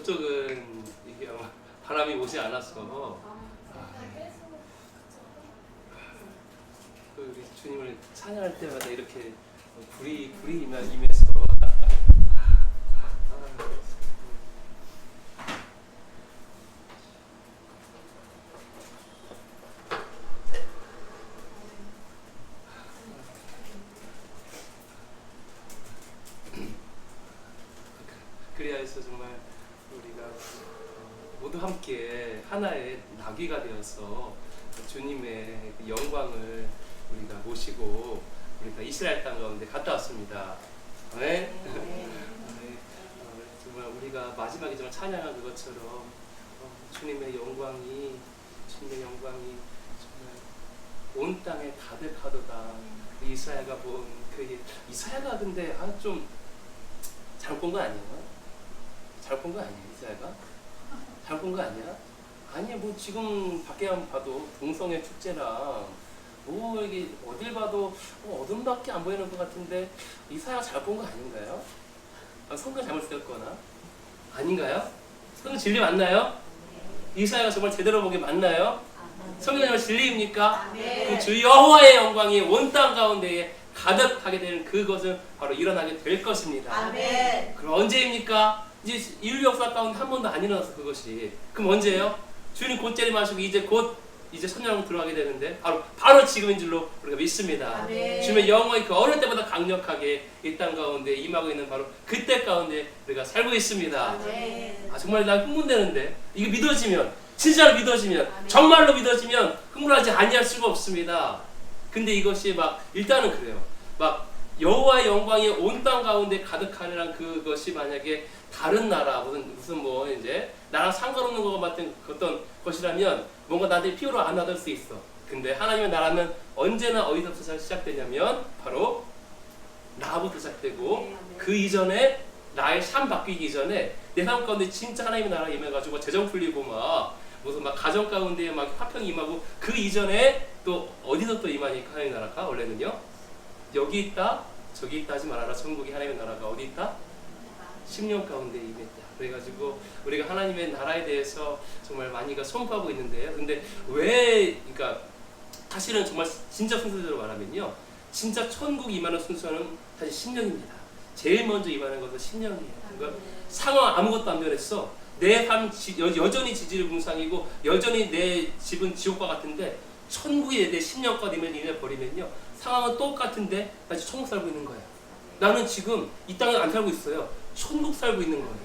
저쪽은 이게 아마 바람이 오지 않았어. 우리 주님을 찬양할 때마다 이렇게 불이 임해서 그리하여서 정말 우리가 모두 함께 하나의 나귀가 되어서 주님의 영광을 우리가 모시고 우리가 이스라엘 땅 가운데 갔다 왔습니다. 네? 정말 우리가 마지막에 정말 찬양한 그것처럼 주님의 영광이 정말 온 땅에 가득하도다. 이사야가 본 이사야가 근데 좀 잘못 본 거 아니에요? 잘못 본 거 아니에요, 이사야가? 잘못 본 거 아니야? 아니 뭐 지금 밖에만 봐도 동성애 축제랑 뭐 이게 어딜 봐도 어둠밖에 안 보이는 것 같은데 이사야가 잘못 본 거 아닌가요? 성경 잘못 쓰였거나 아닌가요? 성경 진리 맞나요? 이사야가 정말 제대로 본 게 맞나요? 성경 정말 진리입니까? 그럼 주 여호와의 영광이 온 땅 가운데에 가득하게 되는 그것은 바로 일어나게 될 것입니다. 아멘. 그럼 언제입니까? 이제 인류 역사 가운데 한 번도 안 일어나서 그것이. 그럼 언제예요? 주님 곧 재림하시고 이제 천년왕국 들어가게 되는데 바로 지금인 줄로 우리가 믿습니다. 아멘. 주님의 영광이 그 어느 때보다 강력하게 이 땅 가운데 임하고 있는 바로 그때 가운데 우리가 살고 있습니다. 아멘. 정말 난 흥분되는데 이게 믿어지면 진짜로 믿어지면 아멘. 정말로 믿어지면 흥분하지 아니할 수가 없습니다. 근데 이것이 일단은 그래요. 여호와의 영광이 온 땅 가운데 가득하리란 그것이 만약에 다른 나라 무슨 이제 나랑 상관없는 것 같은 어떤 것이라면 뭔가 나한테 피부로 안 와닿을 수 있어. 근데 하나님의 나라는 언제나 어디서부터 시작되냐면 바로 나부터 시작되고 그 이전에 나의 삶 바뀌기 이전에 내 삶 가운데 진짜 하나님의 나라가 임해가지고 재정 풀리고 무슨 가정 가운데 화평이 임하고 그 이전에 또 어디서 또 임하니까 하나님의 나라가 원래는요 여기 있다 저기 있다 하지 말아라. 천국이 하나님의 나라가 어디 있다? 10년 가운데 임했다. 그래가지고 우리가 하나님의 나라에 대해서 정말 많이가 선포하고 있는데요. 근데 그러니까 사실은 정말 진짜 순서대로 말하면요, 진짜 천국 임하는 순서는 사실 10년입니다. 제일 먼저 임하는 것은 10년이에요. 그러니까 상황 아무것도 안 변했어. 내 삶 여전히 지지불능상이고 여전히 내 집은 지옥과 같은데 천국에 내 10년간 임해버리면요 상황은 똑같은데 나 지금 천국 살고 있는 거예요. 나는 지금 이 땅에 안 살고 있어요. 천국 살고 있는 거예요.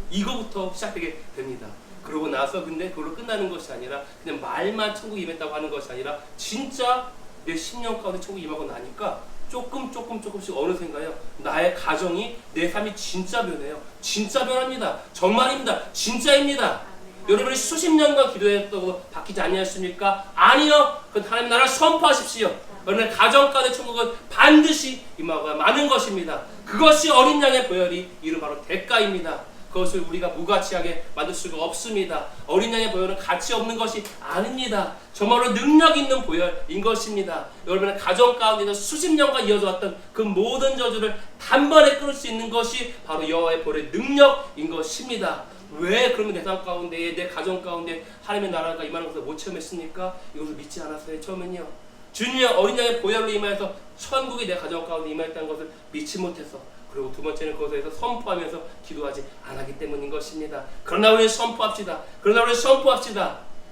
이거부터 시작되게 됩니다. 그러고 나서 근데 그걸로 끝나는 것이 아니라 그냥 말만 천국 임했다고 하는 것이 아니라 진짜 내 10년 가운데 천국 임하고 나니까 조금씩 어느샌가요 나의 가정이 내 삶이 진짜 변해요. 진짜 변합니다. 정말입니다. 진짜입니다. 여러분이 수십 년간 기도했다고 바뀌지 아니하십니까? 아니요. 그 하나님 나라를 선포하십시오. 여러분의 가정 가운데 천국은 반드시 임하고 마는 것입니다. 그것이 어린 양의 보혈이 이른 바로 대가입니다. 그것을 우리가 무가치하게 만들 수가 없습니다. 어린 양의 보혈은 가치 없는 것이 아닙니다. 정말로 능력 있는 보혈인 것입니다. 여러분의 가정 가운데서 수십 년간 이어져 왔던 그 모든 저주를 단번에 끊을 수 있는 것이 바로 여호와의 보혈의 능력인 것입니다. 왜 그러면 내 삶 가운데 내 가정 가운데 하나님의 나라가 임하는 것을 못 체험했습니까? 이것을 믿지 않았어요. 처음엔요. 주님의 어린 양의 보혈로 임하여서 천국이 내 가정 가운데 임하였다는 것을 믿지 못해서, 그리고 두 번째는 그것에서 선포하면서 기도하지 않았기 때문인 것입니다. 그러나 우리는 선포합시다.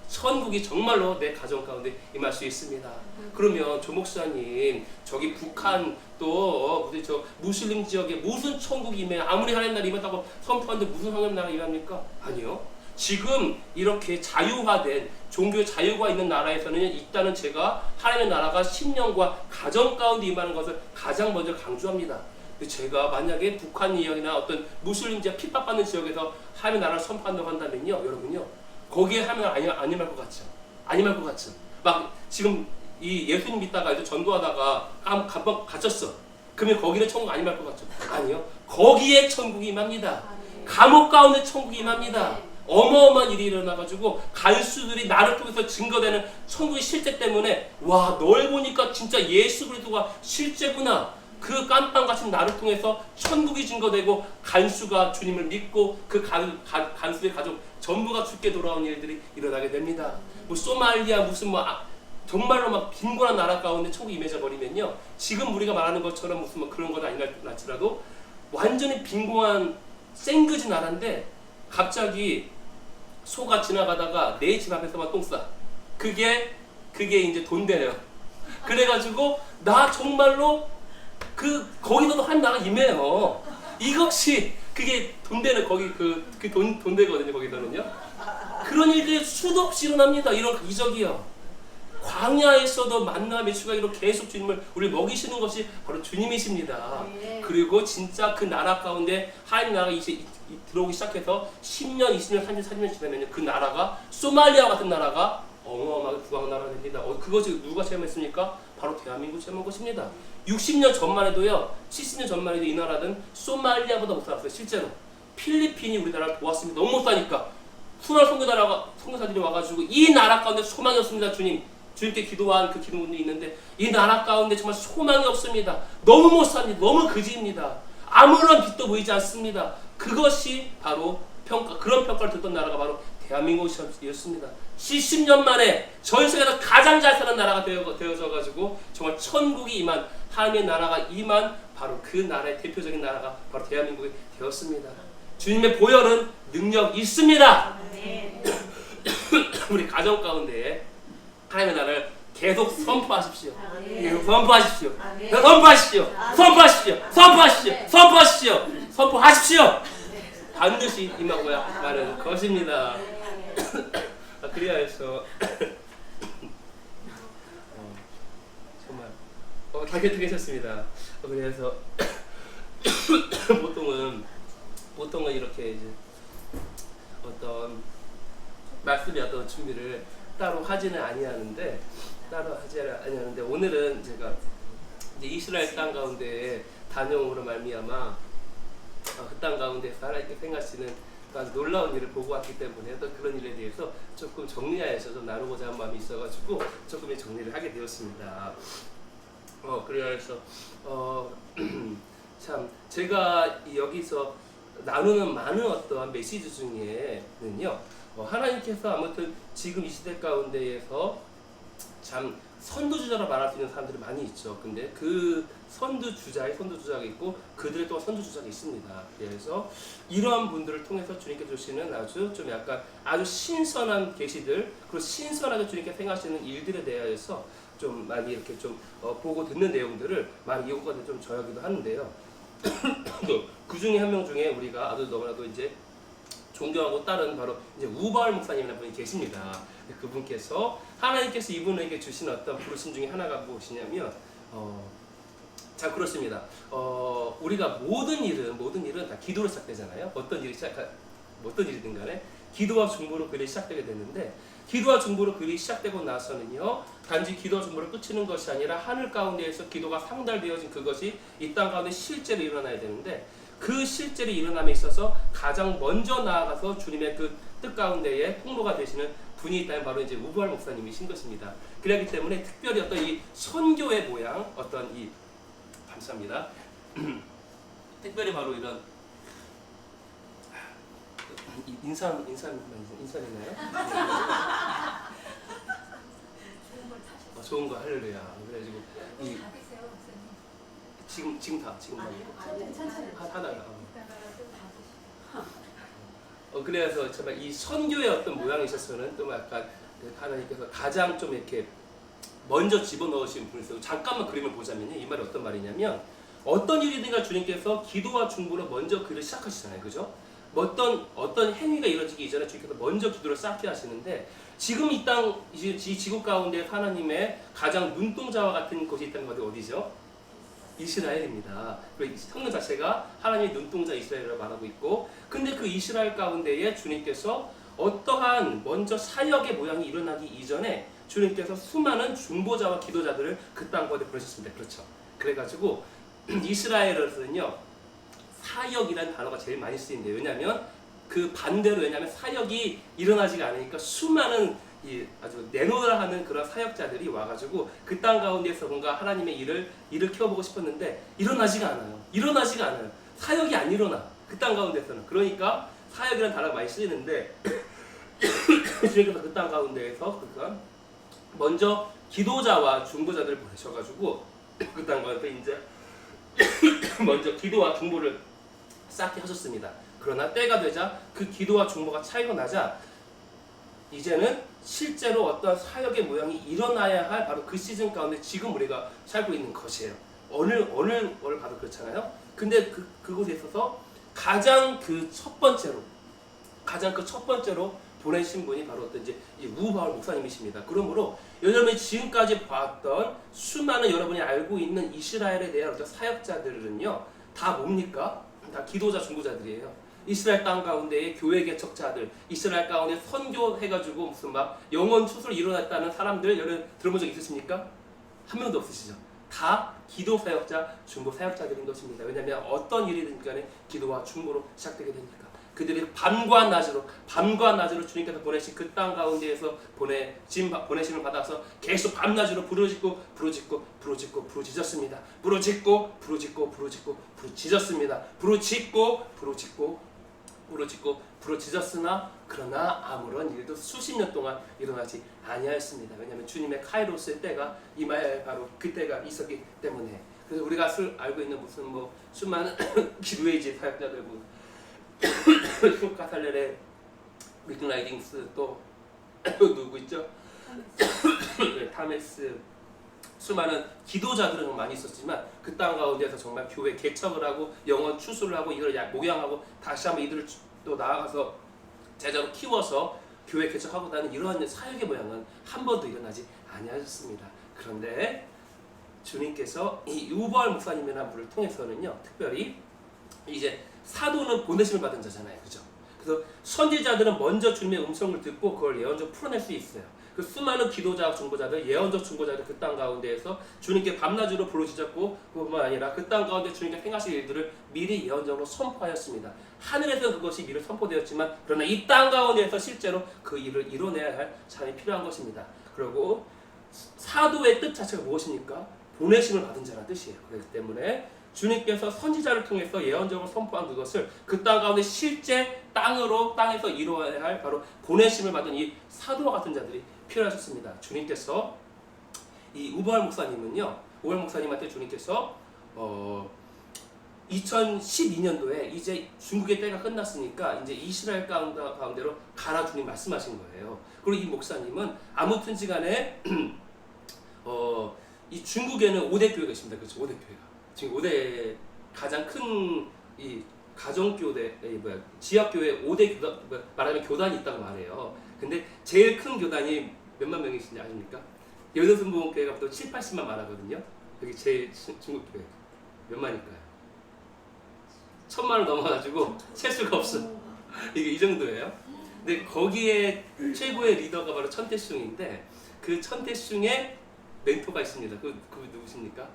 천국이 정말로 내 가정 가운데 임할 수 있습니다. 그러면 조 목사님 저기 북한 또 저 무슬림 지역에 무슨 천국이 임해? 아무리 하나님 나라 임했다고 선포하는데 무슨 하나님 나라 임합니까? 아니요. 지금 이렇게 자유화된 종교 자유가 있는 나라에서는 일단은 제가 하나님의 나라가 10년과 가정 가운데 임하는 것을 가장 먼저 강조합니다. 제가 만약에 북한 지역이나 어떤 무슬림 지역 핍박받는 지역에서 하나님의 나라를 선포한다고 한다면요, 여러분요, 거기에 하면 안 임할 것 같죠? 안 임할 것 같죠? 지금 이 예수님 믿다가 전도하다가 감옥 갇혔어. 그러면 거기는 천국 안 임할 것 같죠? 아니요. 거기에 천국이 임합니다. 감옥 가운데 천국이 임합니다. 어마어마한 일이 일어나가지고 간수들이 나를 통해서 증거되는 천국의 실제 때문에 와, 널 보니까 진짜 예수 그리스도가 실제구나. 그 깜빵 같은 나를 통해서 천국이 증거되고 간수가 주님을 믿고 그 간수의 가족 전부가 죽게 돌아온 일들이 일어나게 됩니다. 뭐 소말리아 무슨 정말로 막 빈곤한 나라 가운데 천국이 임해져 버리면요, 지금 우리가 말하는 것처럼 무슨 뭐 그런 건 아니랄지라도 완전히 빈곤한 생그지 나라인데 갑자기 소가 지나가다가 내 집 앞에서만 똥 싸. 그게 이제 돈 되네요. 그래가지고 나 정말로 거기서도 한 나라 임해요. 이것이 그게 돈 되는 거기 돈 되거든요. 거기서는요. 그런 일들이 수도 없이 일어납니다. 이런 기적이요. 광야에서도 만나 메추가기로 계속 주님을 우리 먹이시는 것이 바로 주님이십니다. 그리고 진짜 그 나라 가운데 하나님 나라가 이제 들어오기 시작해서 10년, 20년, 30년, 40년 지나면 그 나라가 소말리아 같은 나라가 어마어마하게 부강한 나라가 됩니다. 그것이 누가 체험했습니까? 바로 대한민국 체험한 것입니다. 60년 전만 해도요, 70년 전만 해도 이 나라는 소말리아보다 못 살았어요. 실제로 필리핀이 우리나라를 도왔습니다. 너무 못 사니까 푸날 선교사들이 와가지고 이 나라 가운데 소망이 없습니다. 주님께 기도한 그 기도문이 있는데 이 나라 가운데 정말 소망이 없습니다. 너무 못 삽니다. 너무 그지입니다. 아무런 빛도 보이지 않습니다. 그것이 바로 그런 평가를 듣던 나라가 바로 대한민국이었습니다. 70년 만에 전 세계에서 가장 잘 사는 나라가 되어져가지고 정말 천국이 임한 하나님의 나라가 임한 바로 그 나라의 대표적인 나라가 바로 대한민국이 되었습니다. 주님의 보혈은 능력 있습니다. 우리 가정 가운데 하나님의 나라를 계속 선포하십시오. 선포하십시오. 선포하십시오. 선포하십시오. 선포하십시오. 선포하십시오. 선포하십시오. 반드시 임하고야 하는 것입니다. 그래야 해서 정말 다 곁들이셨습니다. 그래서 보통은 이렇게 이제 어떤 말씀이 어떤 준비를 따로 하지는 아니하는데 오늘은 제가 이제 이스라엘 땅 가운데 다녀옴으로 말미암아 그 땅 가운데서 하나님께 생각하시는 아주 놀라운 일을 보고 왔기 때문에 또 그런 일에 대해서 조금 정리하여서 좀 나누고자 하는 마음이 있어가지고 조금 정리를 하게 되었습니다. 그래서 참 제가 여기서 나누는 많은 어떠한 메시지 중에는요, 하나님께서 아무튼 지금 이 시대 가운데에서 참 선두주자로 말할 수 있는 사람들이 많이 있죠. 근데 그 선두주자가 있고 그들의 또 선두주자가 있습니다. 그래서 이러한 분들을 통해서 주님께 주시는 아주 좀 약간 아주 신선한 계시들, 그리고 신선하게 주님께 생각하시는 일들에 대해서 좀 많이 이렇게 좀 보고 듣는 내용들을 많이 이용하고 좀 저하기도 하는데요. 그 중에 한 명 중에 우리가 아주 너무나도 이제 존경하고 따른 바로 이제 우발 목사님이라는 분이 계십니다. 그분께서 하나님께서 이분에게 주신 어떤 부르심 중에 하나가 무엇이냐면 자 그렇습니다. 우리가 모든 일은 다 기도로 시작되잖아요. 어떤 일이든 간에 기도와 중보로 그 일이 시작되게 되는데, 기도와 중보로 그 일이 시작되고 나서는요, 단지 기도와 중보로 끝이는 것이 아니라 하늘 가운데에서 기도가 상달되어진 그것이 이 땅 가운데 실제로 일어나야 되는데, 그 실제로 일어남에 있어서 가장 먼저 나아가서 주님의 그 뜻 가운데에 통로가 되시는 분이 있다면 바로 이제 우부할 목사님이신 것입니다. 그렇기 때문에 특별히 어떤 이 선교의 모양, 어떤 이 감사합니다. 특별히 바로 이런 인사이나요? 좋은 거 할렐루야. 그래가지고 지금 다 하다가 그래서 정말 이 선교의 어떤 모양에 있어서는 또 약간 하나님께서 가장 좀 이렇게 먼저 집어넣으신 분이세요. 잠깐만 그림을 보자면요, 이 말이 어떤 말이냐면, 어떤 일이든가 주님께서 기도와 중보로 먼저 그를 시작하시잖아요, 그죠? 어떤 행위가 이루어지기 이전에 주님께서 먼저 기도를 쌓게 하시는데, 지금 이 땅, 이 지구 가운데 하나님의 가장 눈동자와 같은 곳이 있다는 것이 어디죠? 이스라엘입니다. 성경 자체가 하나님의 눈동자 이스라엘이라고 말하고 있고, 근데 그 이스라엘 가운데에 주님께서 어떠한 먼저 사역의 모양이 일어나기 이전에 주님께서 수많은 중보자와 기도자들을 그 땅 가운데 보내셨습니다. 그렇죠? 그래가지고 이스라엘에서는요, 사역이라는 단어가 제일 많이 쓰인대요. 왜냐하면 사역이 일어나지가 않으니까 수많은 이 아주 내노라 하는 그런 사역자들이 와가지고 그 땅 가운데서 뭔가 하나님의 일을 키워보고 싶었는데 일어나지가 않아요. 사역이 안 일어나. 그 땅 가운데서는. 그러니까 사역이라는 단어가 많이 쓰이는데 주님께서 그 땅 가운데에서 그러니까 먼저 기도자와 중보자들을 보내셔가지고 그 땅 가운데 이제 먼저 기도와 중보를 쌓게 하셨습니다. 그러나 때가 되자 그 기도와 중보가 차이가 나자 이제는 실제로 어떤 사역의 모양이 일어나야 할 바로 그 시즌 가운데 지금 우리가 살고 있는 것이에요. 어느 걸 봐도 그렇잖아요. 근데 그곳에 있어서 가장 그 첫 번째로 보내신 분이 바로 어떤 이제 우바울 목사님이십니다. 그러므로 여러분이 지금까지 봤던 수많은 여러분이 알고 있는 이스라엘에 대한 어떤 사역자들은요, 다 뭡니까? 다 기도자, 중보자들이에요. 이스라엘 땅 가운데의 교회 개척자들, 이스라엘 가운데 선교해가지고 무슨 막 영원 추수를 이뤄냈다는 사람들 여러분 들어본 적 있으십니까? 한 명도 없으시죠? 다 기도 사역자, 중보 사역자들인 것입니다. 왜냐하면 어떤 일이든 간에 기도와 중보로 시작되게 되니까. 그들이 밤과 낮으로 주님께서 보내신 그 땅 가운데에서 보내심을 받아서 계속 밤낮으로 부르짖고 부르짖었습니다. 부르짖었으나 그러나 아무런 일도 수십 년 동안 일어나지 아니하였습니다. 왜냐하면 주님의 카이로스의 때가 임해야 할 바로 그 때가 있었기 때문에. 그래서 우리가 알고 있는 무슨 수많은 기도의 집 사역자들 슈카살렐의 리튼 라이딩스 또 누구 있죠? 타메스 수많은 기도자들은 많이 있었지만 그 땅 가운데서 정말 교회 개척을 하고 영원 추수를 하고 이걸 목양하고 다시 한번 이들을 또 나아가서 제자로 키워서 교회 개척하고다는 이러한 사역의 모양은 한 번도 일어나지 아니하셨습니다. 그런데 주님께서 이 유발 목사님이라는 분을 통해서는요, 특별히 이제 사도는 보내심을 받은 자잖아요, 그죠? 그래서 선지자들은 먼저 주님의 음성을 듣고 그걸 예언적으로 풀어낼 수 있어요. 그 수많은 기도자, 중보자들, 예언적 중보자들 그 땅 가운데에서 주님께 밤낮으로 부르짖었고 그뿐만 아니라 그 땅 가운데 주님께 행하실 일들을 미리 예언적으로 선포하였습니다. 하늘에서 그것이 미리 선포되었지만 그러나 이 땅 가운데에서 실제로 그 일을 이뤄내야 할 사람이 필요한 것입니다. 그리고 사도의 뜻 자체가 무엇입니까? 보내심을 받은 자라는 뜻이에요. 그렇기 때문에 주님께서 선지자를 통해서 예언적으로 선포한 그것을 그 땅 가운데 실제 땅에서 이루어야 할 바로 보내심을 받은 이 사도와 같은 자들이 필요하셨습니다. 주님께서 이 우발 목사님한테 주님께서 2012년도에 이제 중국의 때가 끝났으니까 이제 이스라엘 가운데로 가라 주님 말씀하신 거예요. 그리고 이 목사님은 아무튼지간에 이 중국에는 5대 교회가 있습니다. 그렇죠? 5대 교회가. 지금 5대 가장 큰 이 가정교대, 지역교회 5대 교단, 말하면 교단이 있다고 말해요. 근데 제일 큰 교단이 몇만 명이신지 아십니까? 여도순복음교회가 또 7, 80만 말하거든요. 여기 제일 중국교회 몇만일까요? 1000만을 넘어가지고 셀 수가 없어. 이게 이 정도예요. 근데 거기에 최고의 리더가 바로 천태슝인데 그 천태슝의 멘토가 있습니다. 그 누구십니까?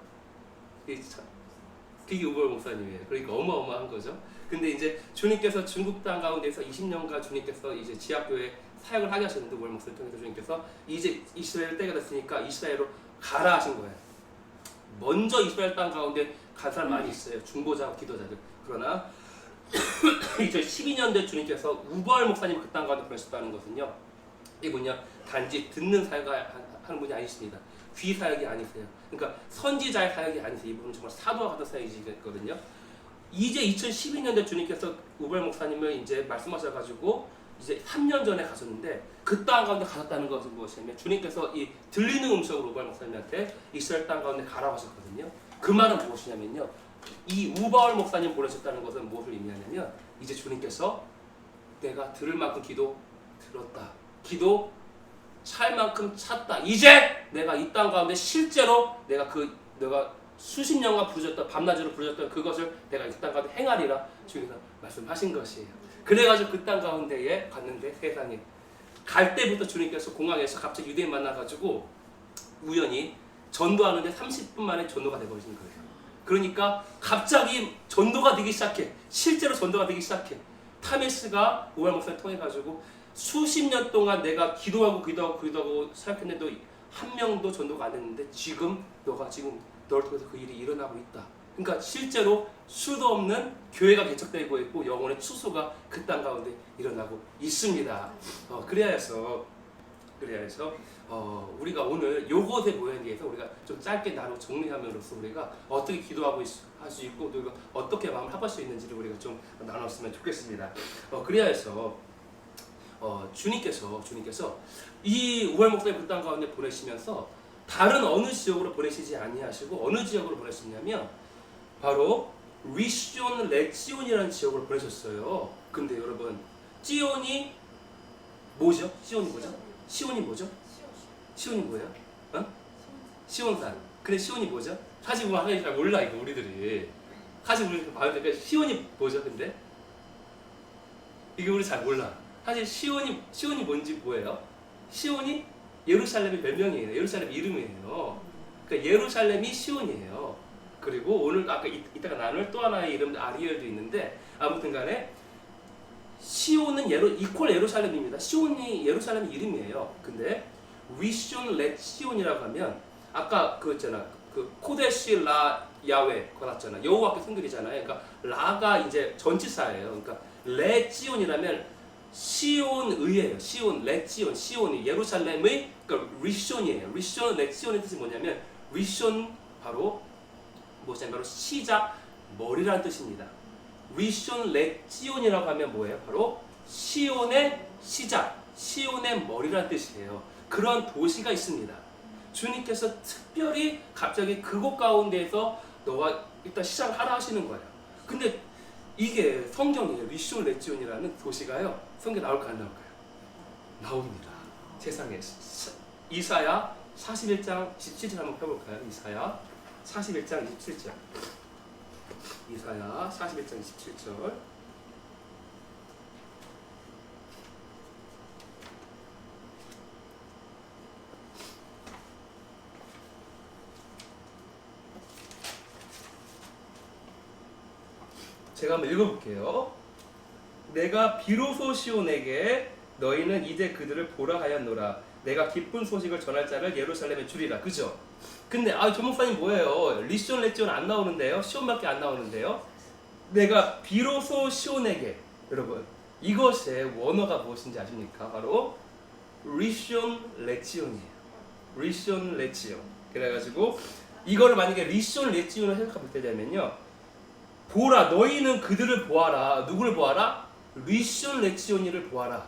그게 우발 목사님이에요. 그러니까 어마어마한 거죠. 근데 이제 주님께서 중국 땅 가운데서 20년간 주님께서 이제 지하교회 사역을 하게 하셨는데 우발 목사를 통해서 주님께서 이제 이스라엘 때가 됐으니까 이스라엘로 가라 하신 거예요. 먼저 이스라엘 땅 가운데 간 사람 많이 있어요. 중보자, 기도자들. 그러나 2012년도에 주님께서 우발 목사님을 그 땅 가운데 보내셨다는 것은요, 이분요 단지 듣는 사역을 하는 분이 아니십니다. 귀 사역이 아니세요. 그러니까 선지자의 사역이 아니세요. 이분은 정말 사도와 같은 사역이거든요. 이제 2012년도에 주님께서 우발 목사님을 이제 말씀하셔가지고 이제 3년 전에 가셨는데 그 땅 가운데 가셨다는 것은 무엇이냐면 주님께서 이 들리는 음성으로 우발 목사님한테 이스라엘 땅 가운데 가라고 하셨거든요. 그 말은 무엇이냐면요, 이 우발 목사님 보내셨다는 것은 무엇을 의미하냐면 이제 주님께서 내가 들을 만큼 기도 들었다. 기도 찰 만큼 찼다. 이제 내가 이 땅 가운데 실제로 내가 수십 년간 부르짖었던 밤낮으로 부르짖었던 그것을 내가 이 땅 가운데 행하리라 주님께서 말씀하신 것이에요. 그래가지고 그 땅 가운데에 갔는데 세상에 갈 때부터 주님께서 공항에서 갑자기 유대인 만나가지고 우연히 전도하는데 30분 만에 전도가 되버리신 거예요. 그러니까 갑자기 전도가 되기 시작해. 실제로 전도가 되기 시작해. 타메스가 우발 목사를 통해 가지고 수십 년 동안 내가 기도하고 생각했는데도 한 명도 전도가 안 됐는데 지금 너가 지금 너를 통해서 그 일이 일어나고 있다. 그러니까 실제로 수도 없는 교회가 개척되고 있고 영혼의 추수가 그 땅 가운데 일어나고 있습니다. 그래야 해서 우리가 오늘 요것에 모양에 대해서 우리가 좀 짧게 나눠 정리함으로써 우리가 어떻게 기도하고 할 수 있고 또 어떻게 마음을 합할 수 있는지를 우리가 좀 나눴으면 좋겠습니다. 그래야 해서 주님께서 이 우월 목사님 그 땅 가운데 보내시면서 다른 어느 지역으로 보내시지 아니하시고 어느 지역으로 보내셨냐면 바로 리시온 레지온이라는 지역으로 보내셨어요. 근데 여러분 지온이 뭐죠? 시온이 뭐죠? 시온이 뭐죠? 시온이 뭐예요? 시온산. 근데 시온이 뭐죠? 사실 우리 하나님 잘 몰라 이거 우리들이. 사실 우리 봐야 되니까 시온이 뭐죠? 근데 이게 우리 잘 몰라. 사실 시온이 뭔지 뭐예요? 시온이 예루살렘의 별명이에요. 예루살렘 이름이에요. 그러니까 예루살렘이 시온이에요. 그리고 오늘 아까 이따가 나눌 또 하나의 이름 아리엘도 있는데 아무튼간에 시온은 이퀄 예루살렘입니다. 시온이 예루살렘 이름이에요. 근데 위시온 레시온이라고 하면 아까 그 있잖아 그 코데시 라 야웨 거놨잖아 여호와께 성결이잖아요. 그러니까 라가 이제 전치사예요. 그러니까 레지온이라면 시온의예요. 시온 레지온 시온이 예루살렘의 그러니까 리시온이에요. 리시온 레지온의 뜻이 뭐냐면 리시온 바로 뭐냐면 바로 시작 머리라는 뜻입니다. 리시온 레지온이라고 하면 뭐예요? 바로 시온의 시작, 시온의 머리라는 뜻이에요. 그런 도시가 있습니다. 주님께서 특별히 갑자기 그곳 가운데에서 너와 일단 시작을 하라 하시는 거예요. 근데 이게 성경이에요. 리시온 레지온이라는 도시가요. 성경에 나올까 안 나올까요? 나옵니다. 세상에. 이사야 41장 17절 한번 펴볼까요? 이사야 41장 27절. 이사야 41장 27절. 제가 한번 읽어볼게요. 내가 비로소 시온에게 너희는 이제 그들을 보라 하였노라. 내가 기쁜 소식을 전할 자를 예루살렘에 주리라. 그죠? 근데 조 목사님 뭐예요? 리시온 레지온 안 나오는데요? 시온밖에 안 나오는데요? 내가 비로소 시온에게 여러분 이것의 원어가 무엇인지 아십니까? 바로 리시온 레지온이에요. 리시온 레지온. 그래가지고 이거를 만약에 리시온 레지온을 생각해 볼 때냐면요. 보라 너희는 그들을 보아라. 누구를 보아라? 리시온 레지온이를 보아라.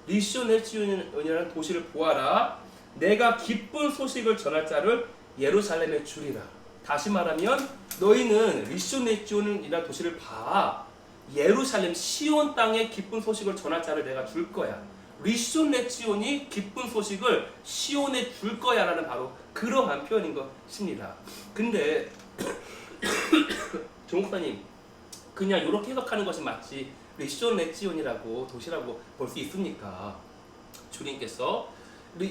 리시온 레지온이라는 도시를 보아라. 내가 기쁜 소식을 전할 자를 예루살렘에 주리라. 다시 말하면 너희는 리시온 레지온이라는 도시를 봐. 예루살렘 시온 땅에 기쁜 소식을 전할 자를 내가 줄 거야. 리시온 레지온이 기쁜 소식을 시온에 줄 거야 라는 바로 그러한 표현인 것입니다. 근데 종목사님 그냥 이렇게 해석하는 것이 맞지 리시온 레지온이라고 도시라고 볼 수 있습니까? 주님께서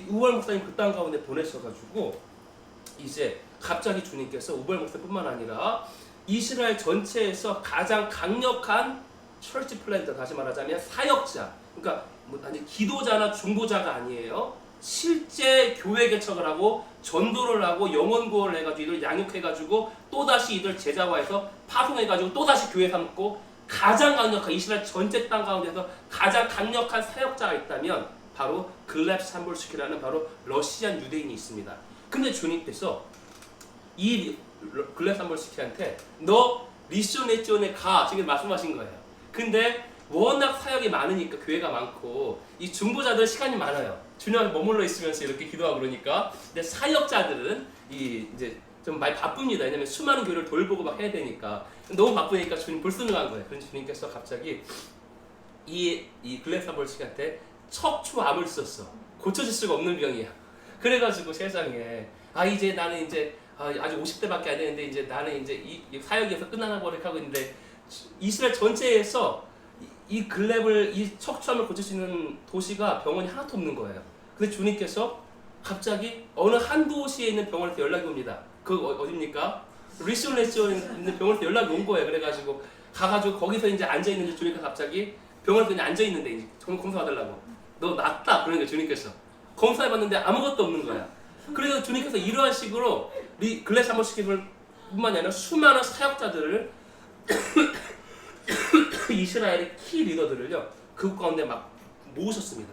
우월 목사님 그 땅 가운데 보내셔가지고 이제 갑자기 주님께서 우월 목사뿐만 아니라 이스라엘 전체에서 가장 강력한 철치 플랜터 다시 말하자면 사역자 그러니까 뭐 단지 기도자나 중보자가 아니에요. 실제 교회 개척을 하고 전도를 하고 영혼 구원을 해가지고 이들 양육해가지고 또다시 이들 제자화해서 파송해가지고 또다시 교회 삼고 가장 강력한 이스라엘 전체 땅 가운데서 가장 강력한 사역자가 있다면 바로 글렙 삼볼스키라는 바로 러시안 유대인이 있습니다. 근데 주님께서 이 글렙 삼볼스키한테 너 리시온 레지온에 가 지금 말씀하신 거예요. 근데 워낙 사역이 많으니까 교회가 많고 이 중보자들 시간이 많아요. 주님 앞에 머물러 있으면서 이렇게 기도하고 그러니까 근데 사역자들은 이제 좀 많이 바쁩니다. 왜냐면 수많은 교회를 돌보고 막 해야 되니까 너무 바쁘니까 주님 불순응한 거예요. 그래서 주님께서 갑자기 이 글렙 삼볼스키한테 척추암을 썼어. 고쳐질 수가 없는 병이야. 그래가지고 세상에 이제 나는 이제 아직 50대밖에 안 되는데 이제 나는 이제 이 사역에서 끝나나 버리고 하고 있는데 이스라엘 전체에서 이 글렙을 이 척추암을 고칠 수 있는 도시가 병원이 하나도 없는 거예요. 근데 주님께서 갑자기 어느 한 도시에 있는 병원에서 연락이 옵니다. 그 어디입니까? 리시온 레지온에 있는 병원에서 연락이 온 거예요. 그래가지고 가가지고 거기서 이제 앉아 있는데 주님께서 갑자기 병원에서 그냥 앉아 있는데 이제 공사 받으려고 너 낫다. 그러니까 주님께서 검사해봤는데 아무것도 없는 거야. 그래서 주님께서 이러한 식으로 글래스 한번시키는 뿐만이 아니라 수많은 사역자들을 이스라엘의 키 리더들을요 그 가운데 막 모으셨습니다.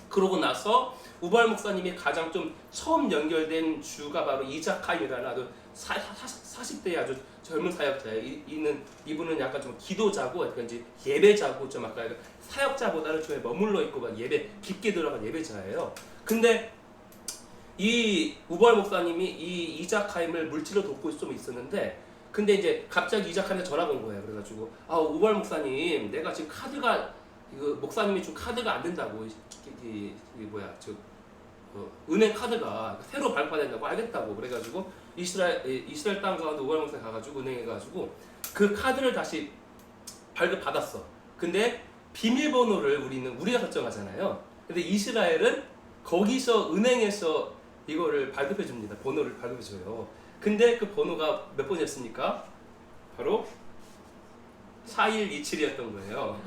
그러고 나서 우발 목사님이 가장 좀 처음 연결된 주가 바로 이자카이라는 아주 40대의 아주 젊은 사역자예요. 이분은 약간 좀 기도자고 약간 이제 예배자고 좀 아까 사역자보다는 좀 머물러 있고 막 예배 깊게 들어간 예배자예요. 근데 이 우발 목사님이 이 이자카임을 물질로 돕고 좀 있었는데 근데 이제 갑자기 이자카임한테 전화가 온 거예요. 그래가지고 우발 목사님 내가 지금 카드가 목사님이 준 카드가 안 된다고 은행 카드가 새로 발급된다고 알겠다고 그래가지고 이스라엘 땅 가운데 우발 목사님 가가지고 은행에 가지고 그 카드를 다시 발급받았어. 근데 비밀번호를 우리가 설정하잖아요. 근데 이스라엘은 거기서 은행에서 이거를 발급해 줍니다. 번호를 발급해 줘요. 근데 그 번호가 몇 번이었습니까? 바로 4127이었던 거예요.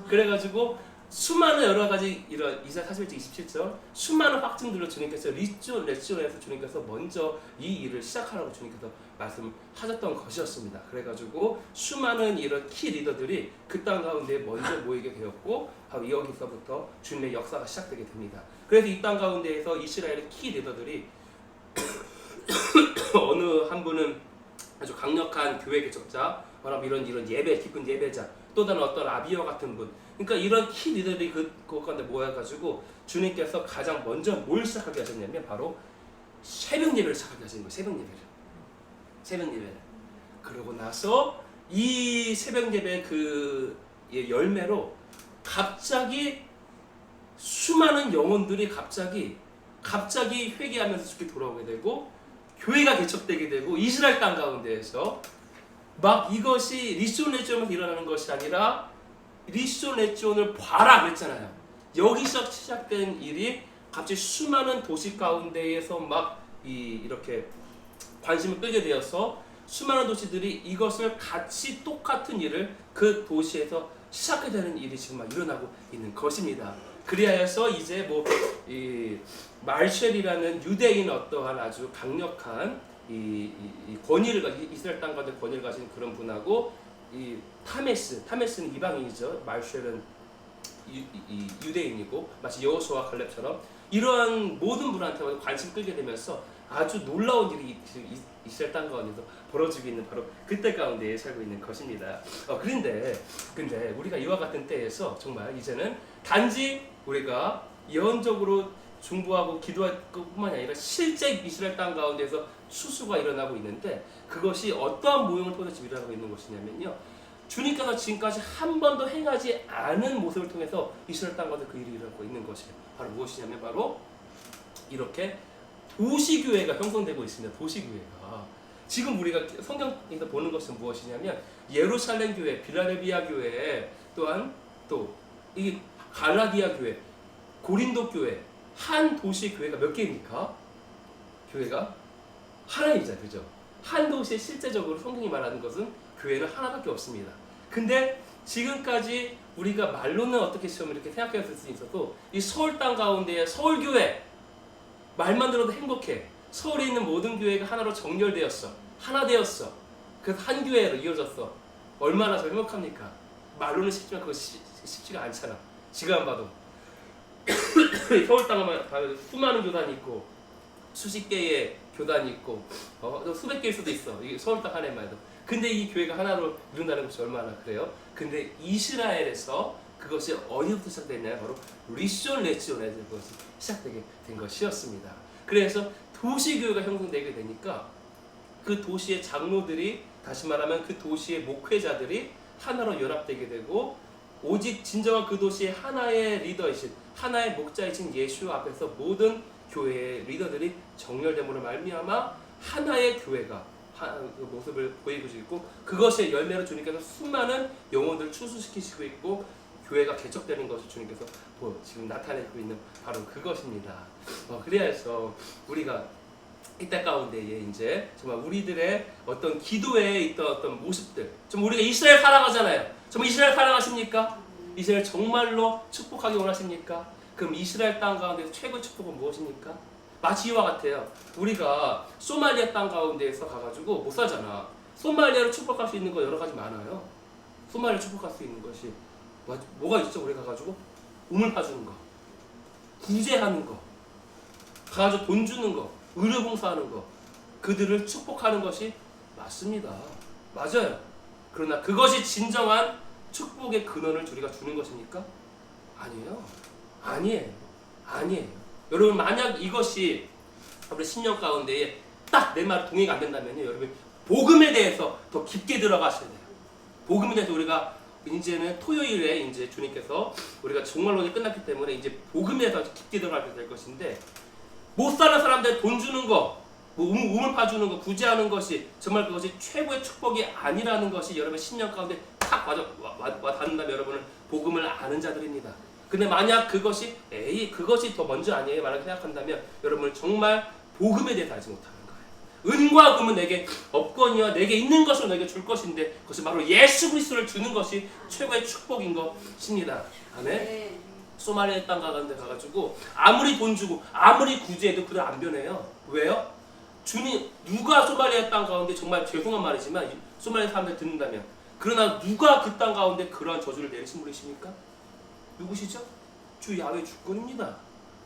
그래가지고 수많은 여러 가지 이런 이사 41장 27절 수많은 확증들로 주님께서 레지온에서 주님께서 먼저 이 일을 시작하라고 주님께서 말씀하셨던 것이었습니다. 그래가지고 수많은 이런 키 리더들이 그 땅 가운데 먼저 모이게 되었고 바로 여기서부터 주님의 역사가 시작되게 됩니다. 그래서 이 땅 가운데에서 이스라엘의 키 리더들이 어느 한 분은 아주 강력한 교회 개척자, 이런 예배 깊은 예배자, 또 다른 어떤 아비와 같은 분. 그러니까 이런 키 리더들이 그것 가운데 모여가지고 주님께서 가장 먼저 뭘 시작하게 하셨냐면 바로 새벽 예배를 시작하게 하신 거예요. 새벽 예배를. 그러고 나서 이 새벽 예배 그 열매로 갑자기 수많은 영혼들이 갑자기 회개하면서 죽게 돌아오게 되고 교회가 개척되게 되고 이스라엘 땅 가운데에서 막 이것이 리시온 레지온에서 일어나는 것이 아니라 리시온 레지온을 봐라 그랬잖아요. 여기서 시작된 일이 갑자기 수많은 도시 가운데에서 막 이렇게 관심을 끌게 되어서 수많은 도시들이 이것을 같이 똑같은 일을 그 도시에서 시작하게 되는 일이 지금 막 일어나고 있는 것입니다. 그리하여서 이제 이 말쉘이라는 유대인 어떠한 아주 강력한 이 권위를 이스라엘 땅 가운데 권위를 가진 그런 분하고 이 타메스는 이방인이죠. 말쉘은 유대인이고 마치 여호수아와 갈렙처럼 이러한 모든 분한테 관심 끌게 되면서 아주 놀라운 일이 이스라엘 땅 가운데서 벌어지고 있는 바로 그때 가운데 살고 있는 것입니다. 근데 우리가 이와 같은 때에서 정말 이제는 단지 우리가 예언적으로 중보하고 기도할 것뿐만이 아니라 실제 이스라엘 땅 가운데서 수수가 일어나고 있는데 그것이 어떠한 모형을 통해서 일어나고 있는 것이냐면요. 주님께서 지금까지 한 번도 행하지 않은 모습을 통해서 이스라엘 땅 가운데 그 일이 일어나고 있는 것이에요. 바로 무엇이냐면 바로 이렇게 도시교회가 형성되고 있습니다. 도시교회가. 지금 우리가 성경에서 보는 것은 무엇이냐면 예루살렘 교회, 빌라델비아 교회 또한 또 이 갈라디아 교회, 고린도 교회 한 도시 교회가 몇 개입니까? 교회가 하나이자 그죠? 한 도시에 실제적으로 성경이 말하는 것은 교회는 하나밖에 없습니다. 근데 지금까지 우리가 말로는 어떻게 좀 이렇게 생각했을 수 있어도 이 서울 땅 가운데의 서울교회 말만 들어도 행복해. 서울에 있는 모든 교회가 하나로 정렬되었어. 하나 되었어. 그래서 한 교회로 이어졌어. 얼마나 더 행복합니까? 말로는 쉽지만 그거 쉽지가 않잖아. 지금 봐도 서울 땅만 봐도 수많은 교단이 있고 수십 개의 교단이 있고 수백 개일 수도 있어. 이게 서울 땅 하나만 해도. 근데 이 교회가 하나로 이룬다는 것이 얼마나 그래요? 근데 이스라엘에서 그것이 어디부터 시작됐냐면 바로 리시온 레지온에서 그것이 시작되게 된 것이었습니다. 그래서 도시교회가 형성되게 되니까 그 도시의 장로들이 다시 말하면 그 도시의 목회자들이 하나로 연합되게 되고 오직 진정한 그 도시의 하나의 리더이신 하나의 목자이신 예수 앞에서 모든 교회의 리더들이 정렬됨으로 말미암아 하나의 교회가 그 모습을 보이고 있고 그것의 열매로 주님께서 수많은 영혼들을 출수시키시고 있고 교회가 개척되는 것을 주님께서 지금 나타내고 있는 바로 그것입니다. 그래서 우리가 이때 가운데에 이제 정말 우리들의 어떤 기도에 있던 어떤 모습들, 좀 우리가 이스라엘 사랑하잖아요. 정말 이스라엘 사랑하십니까? 이스라엘 정말로 축복하기 원하십니까? 그럼 이스라엘 땅 가운데서 최고의 축복은 무엇입니까? 마치 이와 같아요. 우리가 소말리아 땅 가운데에서 가가지고 못 살잖아. 소말리아를 축복할 수 있는 거 여러 가지 많아요. 소말리아를 축복할 수 있는 것이 뭐가 있죠? 우리 가가지고 우물 파주는 거, 구제하는 거, 가가지고 돈 주는 거, 의료봉사하는 거, 그들을 축복하는 것이 맞습니다. 맞아요. 그러나 그것이 진정한 축복의 근원을 우리가 주는 것입니까? 아니에요. 아니에요. 여러분, 만약 이것이 우리 10년 가운데에 딱 내 말 동의가 안 된다면요, 여러분 복음에 대해서 더 깊게 들어가셔야 돼요. 복음에 대해서 우리가 이제는 토요일에 이제 주님께서 우리가 종말론이 끝났기 때문에 이제 복음에 대해서 깊게 들어가게 될 것인데, 못 사는 사람들 돈 주는 거, 우물 파주는 거, 구제하는 것이 정말 그것이 최고의 축복이 아니라는 것이 여러분 10년 가운데 탁 와 닿는다면 여러분은 복음을 아는 자들입니다. 근데 만약 그것이 더 먼저 아니에요 말하게 생각한다면 여러분은 정말 복음에 대해서 알지 못하는 거예요. 은과 금은 내게 없거니와 내게 있는 것을 내게 줄 것인데 그것이 바로 예수 그리스도를 주는 것이 최고의 축복인 것입니다. 아멘. 소말리아 땅 가는데 가가지고 아무리 돈 주고 아무리 구제해도 그들 안 변해요. 왜요? 주님, 누가 소말리아 땅 가운데, 정말 죄송한 말이지만 소말리아 사람들 듣는다면, 그러나 누가 그 땅 가운데 그러한 저주를 내리신 분이십니까? 누구시죠? 주 야훼 주권입니다.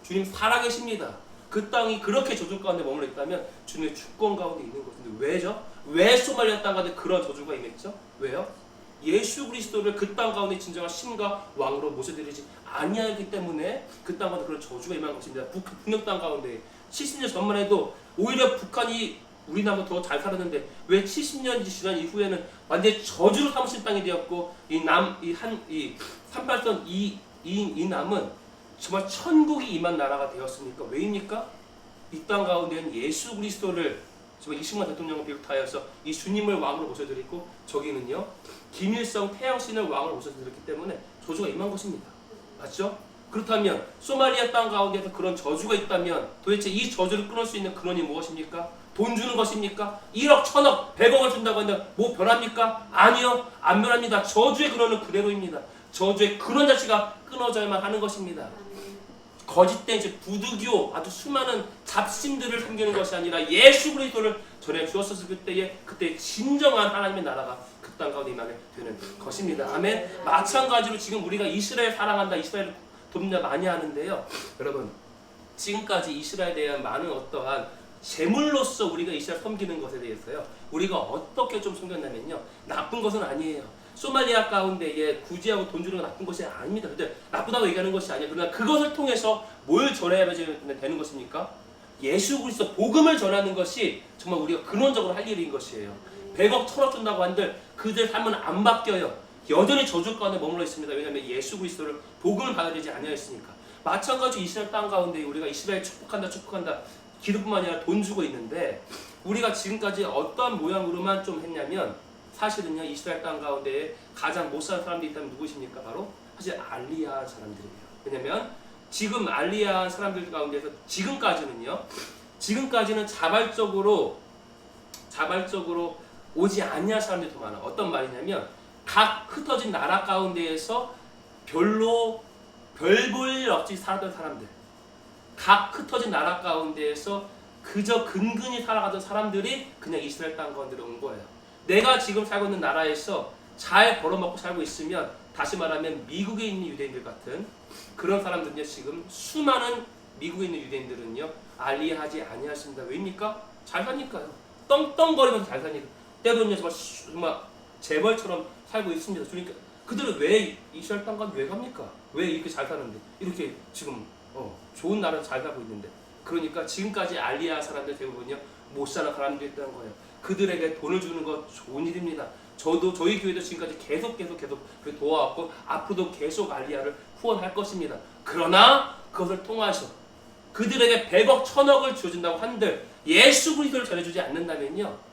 주님 살아계십니다. 그 땅이 그렇게 저주 가운데 머물러 있다면 주님의 주권 가운데 있는 것인데 왜죠? 왜 소말리아 땅 가운데 그런 저주가 임했죠? 왜요? 예수 그리스도를 그 땅 가운데 진정한 신과 왕으로 모셔드리지 아니하기 때문에 그 땅 가운데 그런 저주가 임한 것입니다. 북녘 땅 가운데 70년 전만 해도 오히려 북한이 우리나라보다 더 잘 살았는데 왜 70년이 지난 이후에는 완전히 저주로 삼으신 땅이 되었고 이 38선 이 남은 정말 천국이 임한 나라가 되었습니까? 왜입니까? 이 땅 가운데는 예수 그리스도를 정말 이승만 대통령을 비롯하여서 이 주님을 왕으로 모셔드리고 저기는요 김일성 태양신을 왕으로 모셔드렸기 때문에 저주가 임한 것입니다. 맞죠? 그렇다면 소말리아 땅 가운데서 그런 저주가 있다면 도대체 이 저주를 끊을 수 있는 근원이 무엇입니까? 돈 주는 것입니까? 1억, 1000억, 100억을 준다고 했는데 뭐 변합니까? 아니요, 안 변합니다. 저주의 근원은 그대로입니다. 저주의 근원 자체가 끊어져야만 하는 것입니다. 거짓된 이제 부득이요 아주 수많은 잡신들을 섬기는 것이 아니라 예수 그리스도를 전해 주었을 그때 진정한 하나님의 나라가 그 땅 가운데 임하게 되는 것입니다. 아멘. 마찬가지로 지금 우리가 이스라엘 사랑한다, 이스라엘 돕는다 많이 하는데요. 여러분, 지금까지 이스라엘에 대한 많은 어떠한 재물로서 우리가 이스라엘 섬기는 것에 대해서요, 우리가 어떻게 좀 섬겼냐면요, 나쁜 것은 아니에요. 소말리아 가운데에 구제하고 돈 주는 건 나쁜 것이 아닙니다. 근데 나쁘다고 얘기하는 것이 아니에요. 그러나 그것을 통해서 뭘 전해야 되는 것입니까? 예수 그리스도 복음을 전하는 것이 정말 우리가 근원적으로 할 일인 것이에요. 100억 털어준다고 한들 그들 삶은 안 바뀌어요. 여전히 저주 가운데 머물러 있습니다. 왜냐하면 예수 그리스도를 복음을 받아들이지 아니하였으니까. 마찬가지로 이스라엘 땅 가운데 우리가 이스라엘 축복한다 기도뿐만 아니라 돈 주고 있는데 우리가 지금까지 어떤 모양으로만 좀 했냐면 사실은요 이스라엘 땅 가운데 가장 못 사는 사람들이 있다면 누구십니까? 바로 사실 알리야 사람들이에요. 왜냐면 지금 알리야 사람들 가운데서 지금까지는 자발적으로 오지 아니할 사람들이 더 많아. 어떤 말이냐면 각 흩어진 나라 가운데에서 별 볼 일 없이 살았던 사람들, 각 흩어진 나라 가운데에서 그저 근근히 살아가던 사람들이 그냥 이스라엘 땅 가운데로 온 거예요. 내가 지금 살고 있는 나라에서 잘 벌어먹고 살고 있으면 다시 말하면 미국에 있는 유대인들 같은 그런 사람들은요 지금 수많은 미국에 있는 유대인들은요 알리하지 아니하십니다. 왜입니까? 잘 사니까요. 떵떵거리면서 잘 사니까. 때로는요 정말 재벌처럼 살고 있습니다. 그러니까 그들은 왜 이스라엘 땅 가운데 왜 갑니까? 왜 이렇게 잘 사는데 이렇게 지금 좋은 나라에서 잘 살고 있는데. 그러니까 지금까지 알리야 사람들 대부분요 못 사는 사람들이 있다는 거예요. 그들에게 돈을 주는 거 좋은 일입니다. 저희 교회도 지금까지 계속 도와왔고 앞으로도 계속 알리야를 후원할 것입니다. 그러나 그것을 통해서 그들에게 100억, 1000억을 주어진다고 한들 예수 그리스도를 전해주지 않는다면요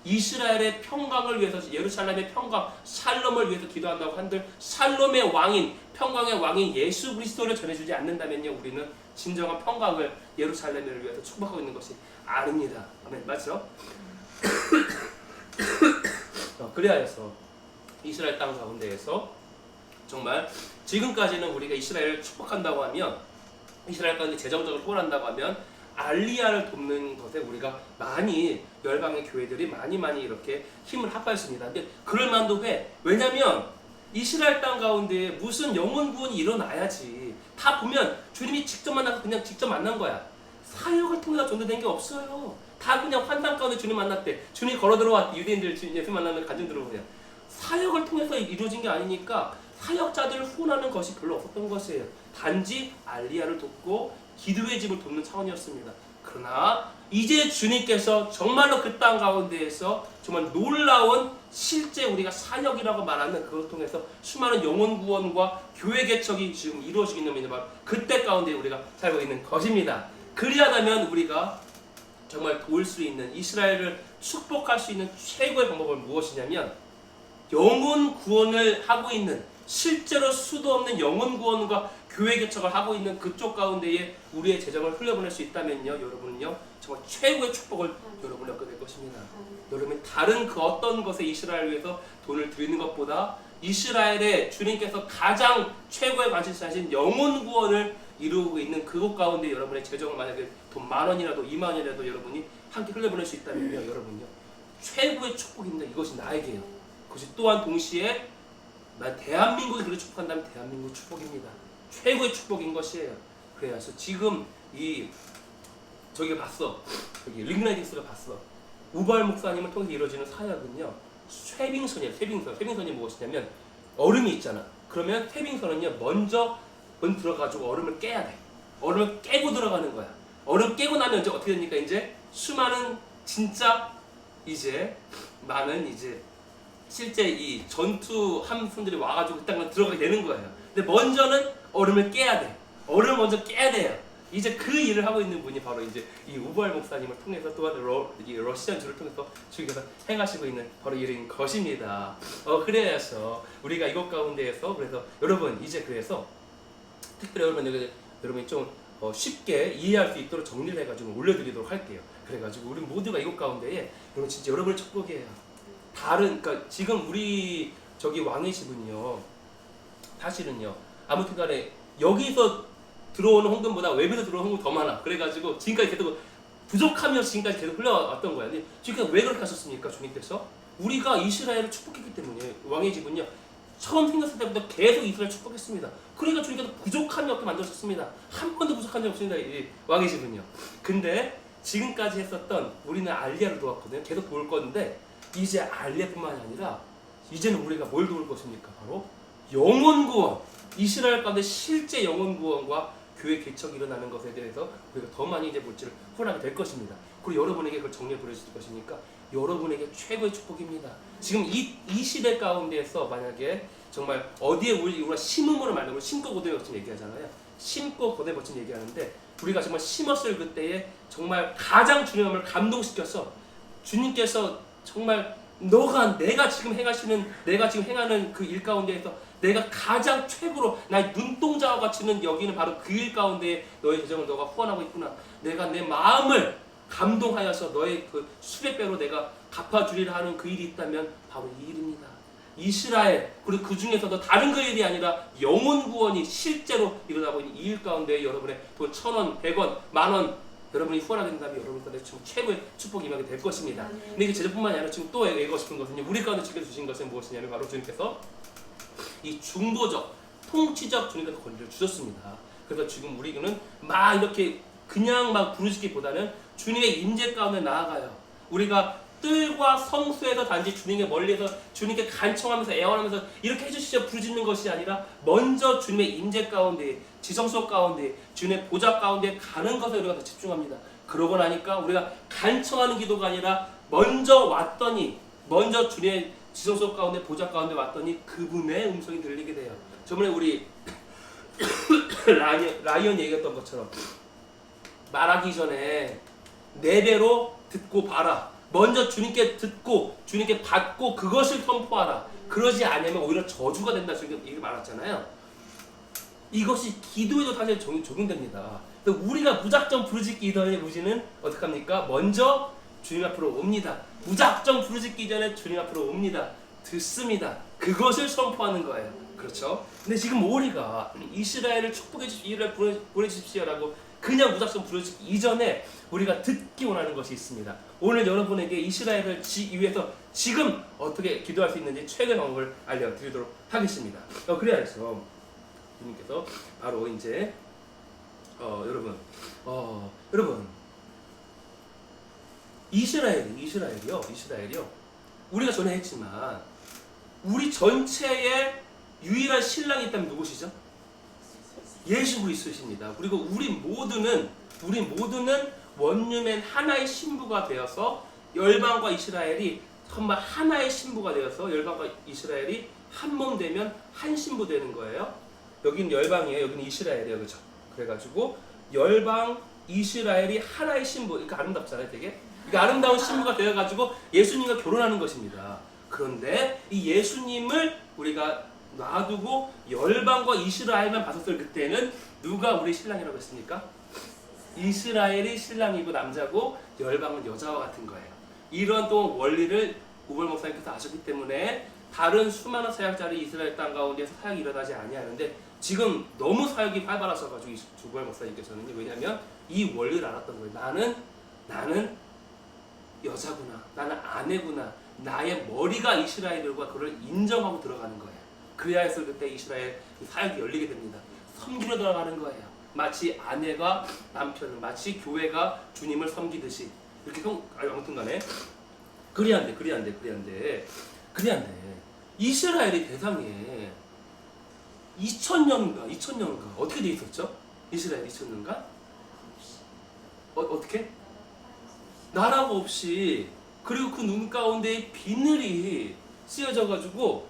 이스라엘의 평강을 위해서, 예루살렘의 평강, 샬롬을 위해서 기도한다고 한들 샬롬의 왕인, 평강의 왕인 예수 그리스도를 전해주지 않는다면요 우리는 진정한 평강을 예루살렘을 위해서 축복하고 있는 것이 아닙니다. 아멘. 맞죠? 그래야해서 이스라엘 땅 가운데에서 정말 지금까지는 우리가 이스라엘을 축복한다고 하면 이스라엘 가운데 재정적으로 후원한다고 하면 알리야를 돕는 것에 우리가 많이 열방의 교회들이 많이 이렇게 힘을 합하였습니다. 근데 그럴 만도 해. 왜냐면 이스라엘 땅 가운데 무슨 영혼 구원이 일어나야지. 다 보면 주님이 직접 만나서 그냥 직접 만난 거야. 사역을 통해서 전도된 게 없어요. 다 그냥 환상 가운데 주님 만났대. 주님이 걸어 들어왔대. 유대인들 예수 만나면 가정 들어보세요. 사역을 통해서 이루어진 게 아니니까 사역자들을 후원하는 것이 별로 없었던 것이에요. 단지 알리야를 돕고 기도의 집을 돕는 차원이었습니다. 그러나 이제 주님께서 정말로 그 땅 가운데에서 정말 놀라운 실제 우리가 사역이라고 말하는 그걸 통해서 수많은 영혼 구원과 교회 개척이 지금 이루어지고 있는 바로 그때 가운데 우리가 살고 있는 것입니다. 그리하다면 우리가 정말 도울 수 있는 이스라엘을 축복할 수 있는 최고의 방법은 무엇이냐면 영혼 구원을 하고 있는 실제로 수도 없는 영혼 구원과 교회 개척을 하고 있는 그쪽 가운데에 우리의 재정을 흘려보낼 수 있다면요, 여러분은요 정말 최고의 축복을 여러분이 얻게 될 것입니다. 여러분 다른 그 어떤 것에 이스라엘을 위해서 돈을 드리는 것보다 이스라엘에 주님께서 가장 최고의 관심사하신 영혼 구원을 이루고 있는 그곳 가운데 여러분의 재정을 만약에 돈 10,000원이라도 20,000원이라도 여러분이 함께 흘려보낼 수 있다면요, 여러분요 최고의 축복입니다. 이것이 나에게요. 그것이 또한 동시에 난 대한민국이 그렇게 축복한다면 대한민국 축복입니다. 최고의 축복인 것이에요. 그래서 지금 저기 봤어. 여기 링라이딩스가 봤어. 우발 목사님을 통해서 이루어지는 사역은요. 쇠빙선이에요. 쇠빙선. 쇠빙선이 무엇이냐면 얼음이 있잖아. 그러면 쇠빙선은요. 먼저 들어가지고 얼음을 깨야 돼. 얼음을 깨고 들어가는 거야. 얼음 깨고 나면 이제 어떻게 됩니까? 이제 수많은 진짜 이제 많은 이제 실제 이 전투 함선들이 와가지고 그 땅을 들어가게 되는 거예요. 근데 먼저는 얼음을 깨야 돼. 얼음을 먼저 깨야 돼요. 이제 그 일을 하고 있는 분이 바로 이제 이 우발 목사님을 통해서 또한 러시안 주를 통해서 주께서 행하시고 있는 바로 일인 것입니다. 그래서 우리가 이것 가운데에서 그래서 여러분 이제 그래서 특별히 여러분이 좀 쉽게 이해할 수 있도록 정리를 해가지고 올려드리도록 할게요. 그래가지고 우리 모두가 이것 가운데에 여러분 진짜 여러분의 축복이에요. 그러니까 지금 우리 저기 왕의 집은요 사실은요 아무튼간에 여기서 들어오는 헌금보다 외부에서 들어오는 헌금이 더 많아. 그래가지고 지금까지 계속 부족함이 없이 지금까지 계속 흘러왔던 거야. 근데 지금 왜 그렇게 하셨습니까? 주님께서 우리가 이스라엘을 축복했기 때문에 왕의 집은요 처음 생겼을 때부터 계속 이스라엘 축복했습니다. 그러니까 주님께서 부족함이 없게 만드셨습니다. 한 번도 부족한 적 없습니다. 이 왕의 집은요. 근데 지금까지 했었던 우리는 알리야를 도왔거든요. 계속 도울 건데 이제 알리야뿐만이 아니라 이제는 우리가 뭘 도울 것입니까? 바로 영혼 구원. 이스라엘 가운데 실제 영혼 구원과 교회 개척이 일어나는 것에 대해서 우리가 더 많이 이제 물질을 후원하게 될 것입니다. 그리고 여러분에게 그걸 정리해 보내실 것이니까 여러분에게 최고의 축복입니다. 지금 이 시대 가운데에서 만약에 정말 어디에 우리가 심음으로 말하는 걸 심고 고도에 거친 얘기하잖아요. 심고 고도에 거친 얘기하는데 우리가 정말 심었을 그때에 정말 가장 주님을 감동시켜서 주님께서 정말 내가 지금 행하는 그 일 가운데에서 내가 가장 최고로 나의 눈동자와 같이는 여기는 바로 그 일 가운데 너의 재정을 너가 후원하고 있구나. 내가 내 마음을 감동하여서 너의 그 수백 배로 내가 갚아주리라 하는 그 일이 있다면 바로 이 일입니다. 이스라엘 그리고 그 중에서도 다른 그 일이 아니라 영혼 구원이 실제로 일어나고 있는 이 일 가운데 여러분의 돈 1,000원, 100원, 10,000원 여러분이 후원하게 된다면 여러분들한테 지금 최고의 축복이 임하게 될 것입니다. 근데 이게 제자뿐만이 아니라 지금 또 얘기하고 싶은 것은요. 우리 가운데 지켜주신 것은 무엇이냐면 바로 주님께서 이 중보적, 통치적 주님께서 권리를 주셨습니다. 그래서 지금 우리는 막 이렇게 그냥 막 부르짖기보다는 주님의 임재 가운데 나아가요. 우리가 뜰과 성수에서 단지 주님께 멀리서 주님께 간청하면서 애원하면서 이렇게 해주시죠 부르짖는 것이 아니라 먼저 주님의 임재 가운데 지성소 가운데 주님의 보좌 가운데 가는 것에 우리가 더 집중합니다. 그러고 나니까 우리가 간청하는 기도가 아니라 먼저 주님의 지성소 가운데 보좌 가운데 왔더니 그분의 음성이 들리게 돼요. 저번에 우리 라이언 얘기했던 것처럼 말하기 전에 4배로 듣고 봐라. 먼저 주님께 듣고 주님께 받고 그것을 선포하라. 그러지 않으면 오히려 저주가 된다. 지금 얘기 말했잖아요. 이것이 기도에도 사실 적용됩니다. 우리가 무작정 부르짖기 이전에 우리는 어떻게 합니까? 먼저 주님 앞으로 옵니다. 무작정 부르짖기 전에 주님 앞으로 옵니다. 듣습니다. 그것을 선포하는 거예요. 그렇죠? 근데 지금 우리가 이스라엘을 축복해 주십시오, 이스라엘 보내주십시오라고 그냥 무작정 부르시기 이전에 우리가 듣기 원하는 것이 있습니다. 오늘 여러분에게 이스라엘을 위해서 지금 어떻게 기도할 수 있는지 최근 방법을 알려드리도록 하겠습니다. 그래야죠. 주님께서 바로 이제 여러분 이스라엘이요. 우리가 전에 했지만 우리 전체의 유일한 신랑이 있다면 누구시죠? 예수 그리스도이십니다. 그리고 우리 모두는 원유맨 하나의 신부가 되어서 열방과 이스라엘이 정말 하나의 신부가 되어서 열방과 이스라엘이 한 몸 되면 한 신부 되는 거예요. 여기는 열방이에요. 여기는 이스라엘이에요. 그렇죠? 그래가지고 열방 이스라엘이 하나의 신부. 그러니까 아름답잖아요, 되게. 그러니까 아름다운 신부가 되어가지고 예수님과 결혼하는 것입니다. 그런데 이 예수님을 우리가 놔두고 열방과 이스라엘만 봤었을 그때는 누가 우리 신랑이라고 했습니까? 이스라엘이 신랑이고 남자고 열방은 여자와 같은 거예요. 이런 또 원리를 우발 목사님께서 아셨기 때문에 다른 수많은 사역자들이 이스라엘 땅 가운데서 사역이 일어나지 아니하는데 지금 너무 사역이 활발하셔가지고 우발 목사님께서는요. 왜냐하면 이 원리를 알았던 거예요. 나는 여자구나. 나는 아내구나. 나의 머리가 이스라엘과 그걸 인정하고 들어가는 거예요. 그래야 해서 그때 이스라엘 사역이 열리게 됩니다. 섬기러 들어가는 거예요. 마치 아내가 남편을, 마치 교회가 주님을 섬기듯이 이렇게 아무튼 간에 그리 안 돼. 이스라엘이 대상에 2000년가 어떻게 돼 있었죠? 이스라엘 2000년가? 어떻게? 나라가 없이 그리고 그 눈 가운데 비늘이 씌어져가지고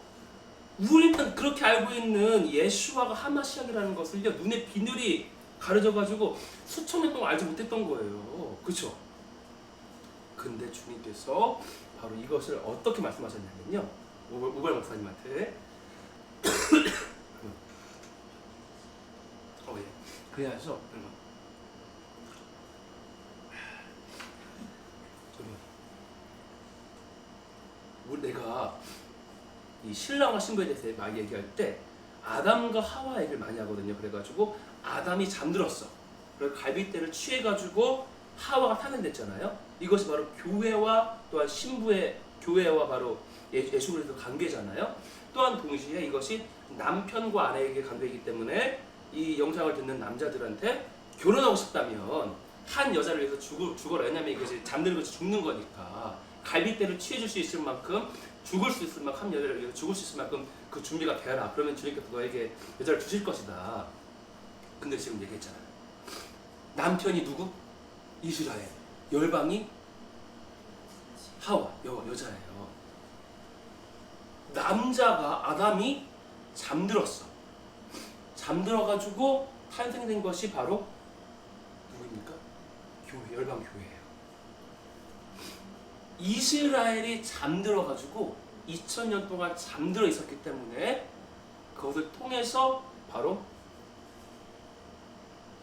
우리는 그렇게 알고 있는 예수와가 하마시아라는 것을요 눈에 비늘이 가려져가지고 수천 년 동안 알지 못했던 거예요. 그렇죠? 근데 주님께서 바로 이것을 어떻게 말씀하셨냐면요. 우발 목사님한테 예. 그래야죠. 내가 이 신랑과 신부에 대해서 많이 얘기할 때 아담과 하와 얘기를 많이 하거든요. 그래가지고 아담이 잠들었어. 그리고 갈빗대를 취해가지고 하와가 탄생됐잖아요. 이것이 바로 교회와 또한 신부의 교회와 바로 예수 그리스도 관계잖아요. 또한 동시에 이것이 남편과 아내에게 관계이기 때문에 이 영상을 듣는 남자들한테 결혼하고 싶다면 한 여자를 위해서 죽어라. 왜냐면 이것이 잠드는 것이 죽는 거니까 갈빗대를 취해줄 수 있을 만큼 죽을 수 있을 만큼 한 여자를 위해서 죽을 수 있을 만큼 그 준비가 되어라. 그러면 주님께서 너에게 여자를 주실 것이다. 근데 지금 얘기했잖아요. 남편이 누구? 이스라엘. 열방이 하와, 여자예요. 남자가 아담이 잠들었어. 잠들어가지고 탄생된 것이 바로 누구입니까? 교회, 열방 교회예요. 이스라엘이 잠들어가지고 2000년 동안 잠들어 있었기 때문에 그것을 통해서 바로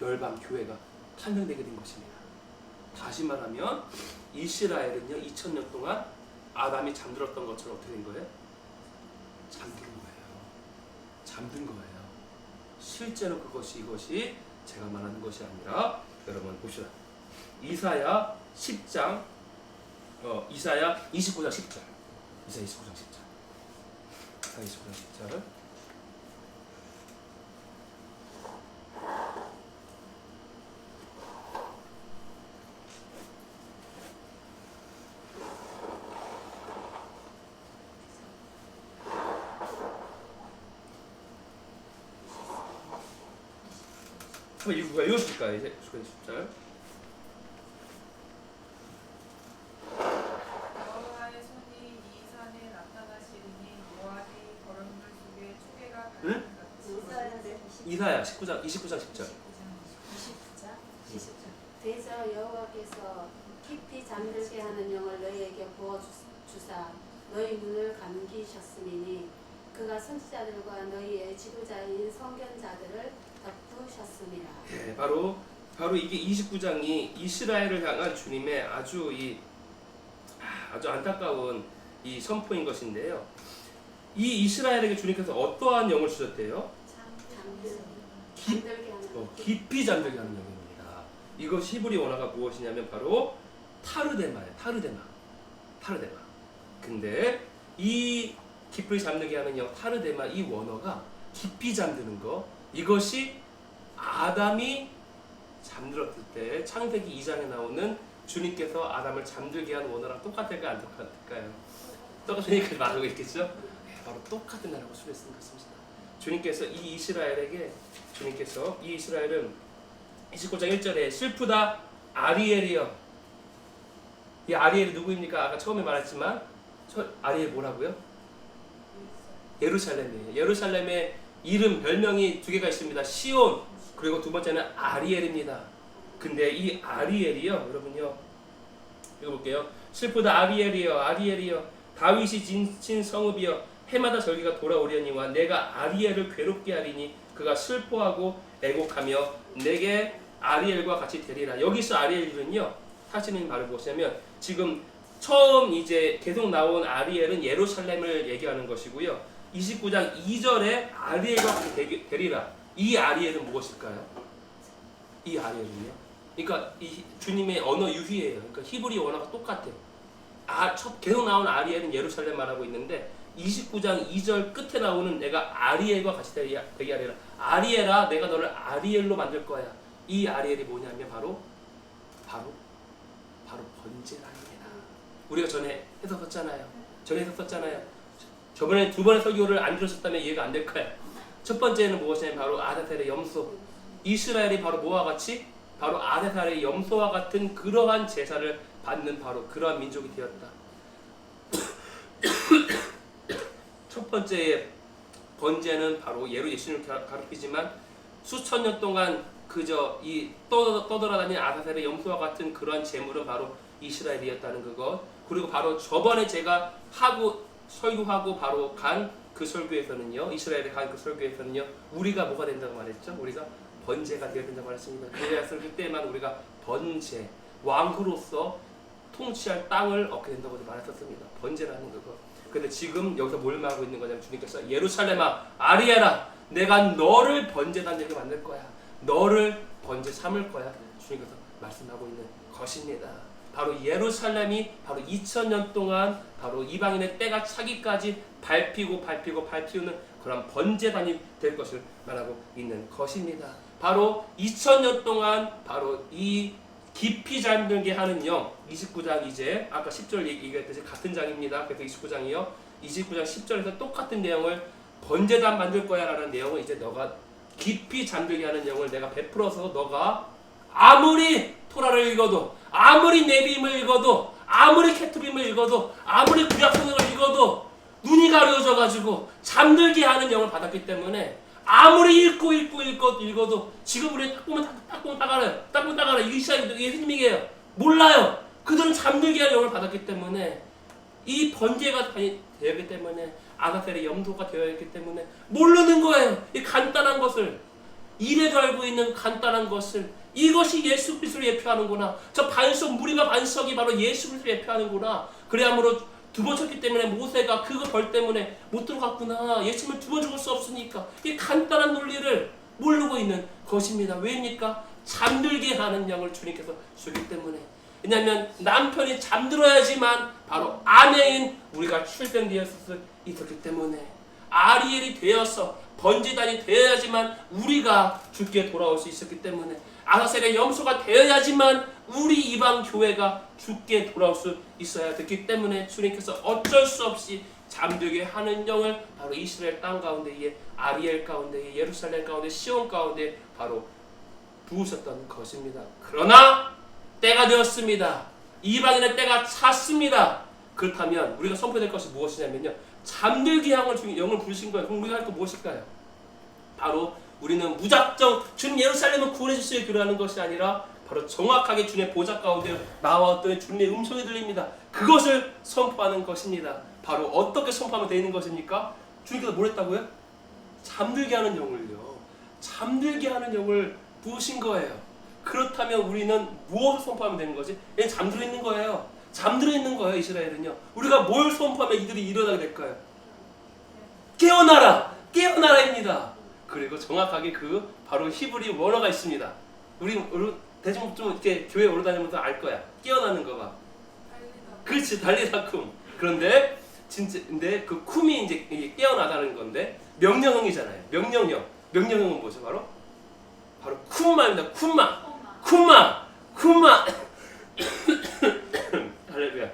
열방 교회가 탄생되게 된 것입니다. 다시 말하면 이스라엘은요 2000년 동안 아담이 잠들었던 것처럼 어떻게 된 거예요? 잠든 거예요. 실제로 이것이 제가 말하는 것이 아니라 여러분 봅시다. 이사야 10장 이사야 29장 10절. 이사야 29장 10절. 이사야 29장 10절. 한번 누가 읽어줄까요? 이제 29장 10절. 이사야 29장 10절. 대저 여호와께서 깊이 잠들게 하는 영을 너희에게 부어 주사 너희 눈을 감기셨으니 그가 선지자들과 너희의 지도자인 선견자들을 덮으셨습니다. 네, 바로 이게 29장이 이스라엘을 향한 주님의 아주 안타까운 이 선포인 것인데요. 이 이스라엘에게 주님께서 어떠한 영을 주셨대요? 잠들게 하는 깊이 잠들게 하는 영입니다. 이것이 히브리 원어가 무엇이냐면 바로 타르데마예요. 타르데마. 근데 이 깊이 잠들게 하는 영 타르데마, 이 원어가 깊이 잠드는 거, 이것이 아담이 잠들었을 때 창세기 2장에 나오는 주님께서 아담을 잠들게 한 원어랑 똑같을까요? 안 똑같을까요? 똑같으니까 말하고 있겠죠? 바로 똑같은 나라고 수를 쓴 것입니다. 주님께서 이 이스라엘에게, 주님께서 이 이스라엘은 29장 1절에 슬프다 아리엘이여. 이 아리엘이 누구입니까? 아까 처음에 말했지만 아리엘 뭐라고요? 예루살렘이에요. 예루살렘의 이름, 별명이 두 개가 있습니다. 시온, 그리고 두 번째는 아리엘입니다. 근데 이 아리엘이요, 여러분요, 읽어볼게요. 슬프다 아리엘이여, 아리엘이여, 다윗이 진 성읍이여, 해마다 절기가 돌아오려니와 내가 아리엘을 괴롭게 하리니 그가 슬퍼하고 애곡하며 내게 아리엘과 같이 되리라. 여기서 아리엘은요, 하시는 말은 무엇이냐면 지금 처음 이제 계속 나온 아리엘은 예루살렘을 얘기하는 것이고요. 29장 2절에 아리엘과 같이 되리라. 이 아리엘은 무엇일까요? 이 아리엘은요, 그러니까 이 주님의 언어 유희예요. 그러니까 히브리 언어가 똑같아요. 계속 나온 아리엘은 예루살렘 말하고 있는데 29장 2절 끝에 나오는 내가 아리엘과 같이 되게 하리라. 아리엘아, 내가 너를 아리엘로 만들 거야. 이 아리엘이 뭐냐면 바로 번제단입니다. 우리가 전에 했었잖아요. 저번에 두 번의 설교를 안 들으셨다면 이해가 안 될 거예요. 첫 번째는 무엇이냐면 바로 아사셀의 염소. 이스라엘이 바로 뭐와 같이? 바로 아사셀의 염소와 같은 그러한 제사를 받는 바로 그러한 민족이 되었다. 첫 번째의 번제는 바로 예수님을 가리키지만 수천 년 동안 그저 이 떠돌아다니는 아사셀의 염소와 같은 그러한 제물은 바로 이스라엘이었다는 그것. 그리고 바로 저번에 제가 설교하고 바로 간 그 설교에서는요, 이스라엘에 간 그 설교에서는요, 우리가 뭐가 된다고 말했죠? 우리가 번제가 되어야 된다고 말했습니다. 그때만 우리가 번제, 왕으로서 통치할 땅을 얻게 된다고 말했었습니다. 번제라는 그거. 근데 지금 여기서 뭘 말하고 있는 거냐면 주님께서 예루살렘아, 아리엘아, 내가 너를 번제단 되게 만들 거야. 너를 번제 삼을 거야. 주님께서 말씀하고 있는 것입니다. 바로 예루살렘이 바로 2000년 동안 바로 이방인의 때가 차기까지 밟히는 그런 번제단이 될 것을 말하고 있는 것입니다. 바로 2000년 동안 바로 이 깊이 잠들게 하는 영, 29장 이제 아까 10절 얘기했듯이 같은 장입니다. 그래서 29장이요. 29장 10절에서 똑같은 내용을 번제단 만들 거야 라는 내용을 이제 너가 깊이 잠들게 하는 영을 내가 베풀어서 너가 아무리 토라를 읽어도, 아무리 네비임을 읽어도, 아무리 케투빔을 읽어도, 아무리 구약성경을 읽어도 눈이 가려져가지고 잠들게 하는 영을 받았기 때문에 아무리 읽어도 지금 우리 딱 보면 따가라 예수님이에요. 몰라요. 그들은 잠들게 하는 영을 받았기 때문에 이 번제가 되었기 때문에 아사셀의 염소가 되었기 때문에 모르는 거예요. 이 간단한 것을, 이래도 알고 있는 간단한 것을, 이것이 예수 그리스도를 예표하는구나. 저 무리가 반석이 바로 예수 그리스도를 예표하는구나. 그래야므로 두 번 쳤기 때문에 모세가 그거 벌 때문에 못 들어갔구나. 예수님을 두 번 죽을 수 없으니까. 이 간단한 논리를 모르고 있는 것입니다. 왜입니까? 잠들게 하는 영을 주님께서 주기 때문에. 왜냐하면 남편이 잠들어야지만 바로 아내인 우리가 있었기 때문에 아리엘이 되어서 번제단이 되어야지만 우리가 주께 돌아올 수 있었기 때문에 아사셀의 염소가 되어야지만 우리 이방 교회가 주께 돌아올 수 있어야 됐기 때문에 주님께서 어쩔 수 없이 잠들게 하는 영을 바로 이스라엘 땅 가운데에 아리엘 가운데에 예루살렘 가운데 시온 가운데 바로 부으셨던 것입니다. 그러나 때가 되었습니다. 이방인의 때가 찼습니다. 그렇다면 우리가 선포될 것이 무엇이냐면요, 잠들게 영을 부르신 거예요. 그럼 우리가 할 거 무엇일까요? 바로 우리는 무작정 주님 예루살렘을 구원해 주시길 기도하는 것이 아니라 바로 정확하게 주님의 보좌 가운데 나왔더니 주님의 음성이 들립니다. 그것을 선포하는 것입니다. 바로 어떻게 선포하면 되는 것입니까? 주님께서 뭘 했다고요? 잠들게 하는 영을요. 잠들게 하는 영을 부으신 거예요. 그렇다면 우리는 무엇을 선포하면 되는 거지? 얘는 잠들어 있는 거예요. 잠들어 있는 거예요, 이스라엘은요. 우리가 뭘 선포하면 이들이 일어나게 될까요? 깨어나라, 깨어나라입니다. 그리고 정확하게 그 바로 히브리 원어가 있습니다. 우리 대충 좀 이렇게 교회 오러 다니면서 알 거야. 깨어나는 거 봐. 그렇지, 달리다 쿰. 그런데 진짜 근데 그 쿰이 이제 이게 깨어나다는 건데 명령형이잖아요. 명령형. 명령형은 뭐죠? 바로 쿰마입니다. 쿰마. 할렐루야.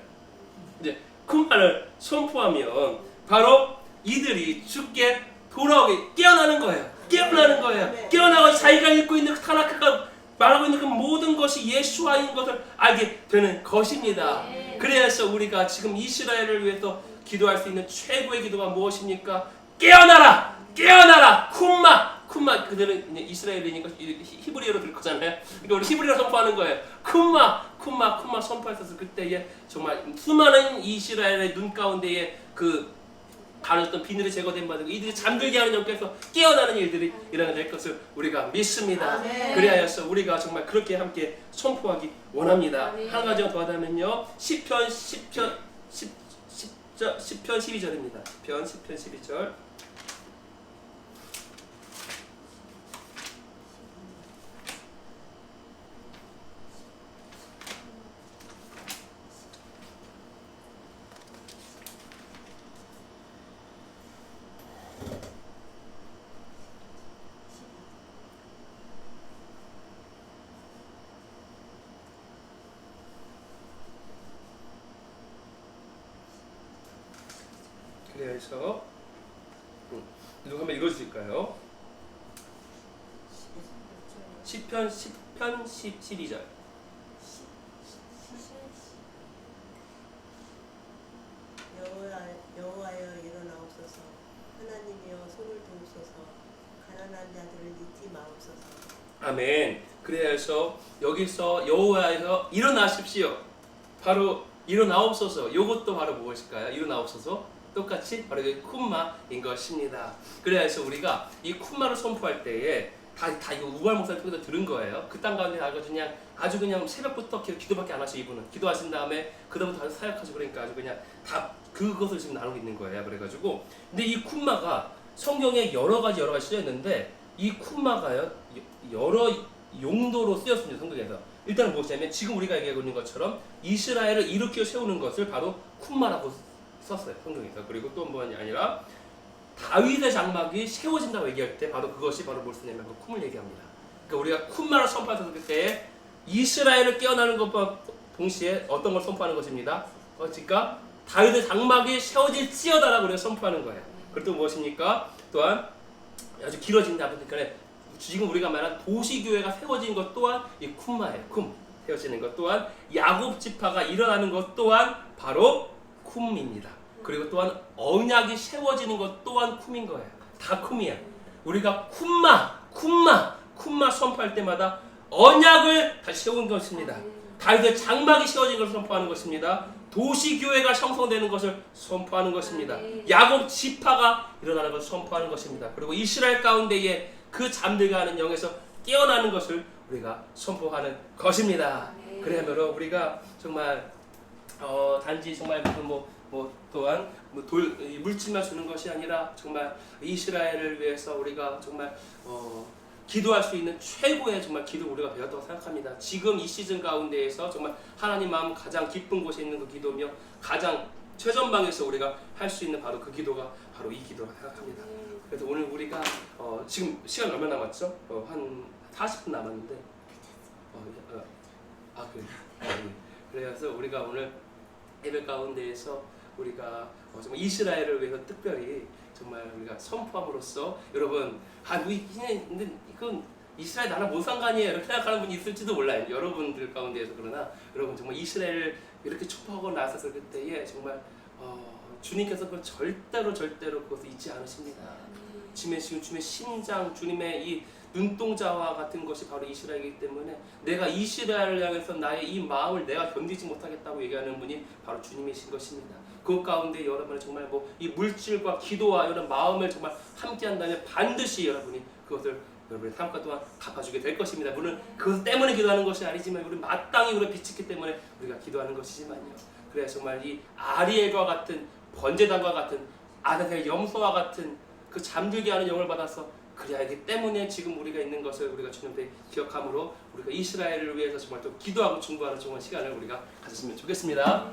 이제 쿰마를 선포하면 바로 이들이 주께 돌아오게 깨어나는 거예요. 깨어나고 자기가 읽고 있는 타나크가 말하고 있는 그 모든 것이 예수와인 것을 알게 되는 것입니다. 그래서 우리가 지금 이스라엘을 위해서 기도할 수 있는 최고의 기도가 무엇입니까? 깨어나라! 쿰마 그들은 이스라엘이니까 히브리어로 들 거잖아요. 그러니까 우리 히브리어로 선포하는 거예요. 쿰마 선포했어서 그때에 정말 수많은 이스라엘의 눈 가운데에 그 가려졌던 비늘이 제거된 바되고 이들이 잠들게 하는 영께서 깨어나는 일들이 일어날 것을 우리가 믿습니다. 그리하여서 우리가 정말 그렇게 함께 선포하기 원합니다. 한 가지만 더 하자면요. 시편 12절입니다. 시편 12절. 그래서 누가 한번 읽어주실까요? 시편 12절. 여호와여 일어나옵소서. 하나님이여 손을 도우소서. 가난한 자들을 잊지 마옵소서. 아멘. 그래서 여기서 여호와여 일어나십시오. 바로 일어나옵소서. 이것도 바로 무엇일까요? 일어나옵소서. 똑같이 바로 이 쿰마인 것입니다. 그래서 우리가 이 쿰마를 선포할 때에 다 이거 우발 목사님 통해서 들은 거예요. 그 땅 가운데 아주 그냥 새벽부터 기도밖에 안 하시고 이분은 기도하신 다음에 그다음부터 사역하시고 그러니까 아주 그냥 다 그것을 지금 나누고 있는 거예요. 그래가지고 근데 이 쿰마가 성경에 여러 가지 쓰여 있는데 이 쿰마가요 여러 용도로 쓰였습니다. 성경에서. 일단은 무엇이냐면 지금 우리가 얘기하고 있는 것처럼 이스라엘을 일으켜 세우는 것을 바로 쿰마라고 썼어요. 성경에서. 그리고 또 뭐가 아니라 다윗의 장막이 세워진다고 얘기할 때 바로 그것이 바로 뭘 쓰냐면 그 쿰을 얘기합니다. 그러니까 우리가 쿰마를 선포하셨을 때 이스라엘을 깨어나는 것과 동시에 어떤 걸 선포하는 것입니다. 그러니까 다윗의 장막이 세워질지어다라고 우리가 선포하는 거예요. 그리고 또 무엇입니까? 또한 아주 길어진다 보니까 지금 우리가 말한 도시교회가 세워지는 것 또한 이 쿰마예요. 쿰 세워지는 것 또한 야곱 지파가 일어나는 것 또한 바로 쿰입니다. 그리고 또한 언약이 세워지는 것 또한 쿰인 거예요. 다 쿰이야. 우리가 쿰마 선포할 때마다 언약을 다시 세운 것입니다. 다윗의 장막이 세워진 것을 선포하는 것입니다. 도시교회가 형성되는 것을 선포하는 것입니다. 야곱 지파가 일어나는 것을 선포하는 것입니다. 그리고 이스라엘 가운데에 그 잠들게 하는 영에서 깨어나는 것을 우리가 선포하는 것입니다. 그러면 우리가 정말 단지 정말 또한 물질만 주는 것이 아니라 정말 이스라엘을 위해서 우리가 정말 기도할 수 있는 최고의 정말 기도 우리가 배웠다고 생각합니다. 지금 이 시즌 가운데에서 정말 하나님 마음 가장 기쁜 곳에 있는 그 기도며 가장 최전방에서 우리가 할 수 있는 바로 그 기도가 바로 이 기도라고 생각합니다. 그래서 오늘 우리가 지금 시간 얼마 남았죠? 한 40분 남았는데 그래서 우리가 오늘 예배 가운데에서 우리가 정말 이스라엘을 위해서 특별히 정말 우리가 선포함으로써 여러분 근데 이건 이스라엘 나라 뭔 상관이에요 이렇게 생각하는 분이 있을지도 몰라요. 여러분들 가운데에서. 그러나 여러분 정말 이스라엘을 이렇게 촉구하고 나섰을 그때에 정말 주님께서 그걸 절대로 그것을 잊지 않으십니다. 주님의 심장, 주님의 이 눈동자와 같은 것이 바로 이스라엘이기 때문에 내가 이스라엘을 향해서 나의 이 마음을 내가 견디지 못하겠다고 얘기하는 분이 바로 주님이신 것입니다. 그 가운데 여러분은 정말 이 물질과 기도와 이런 마음을 정말 함께한다면 반드시 여러분이 그것을 여러분의 삶과 또한 갚아주게 될 것입니다. 물론 그것 때문에 기도하는 것이 아니지만 우리 마땅히 우리가 비치기 때문에 우리가 기도하는 것이지만요. 그래서 정말 이 아리엘과 같은 번제단과 같은 아들 염소와 같은 그 잠들게 하는 영을 받아서 그래야기 때문에 지금 우리가 있는 것을 우리가 주님께 기억함으로 우리가 이스라엘을 위해서 정말 또 기도하고 중보하는 좋은 시간을 우리가 가졌으면 좋겠습니다.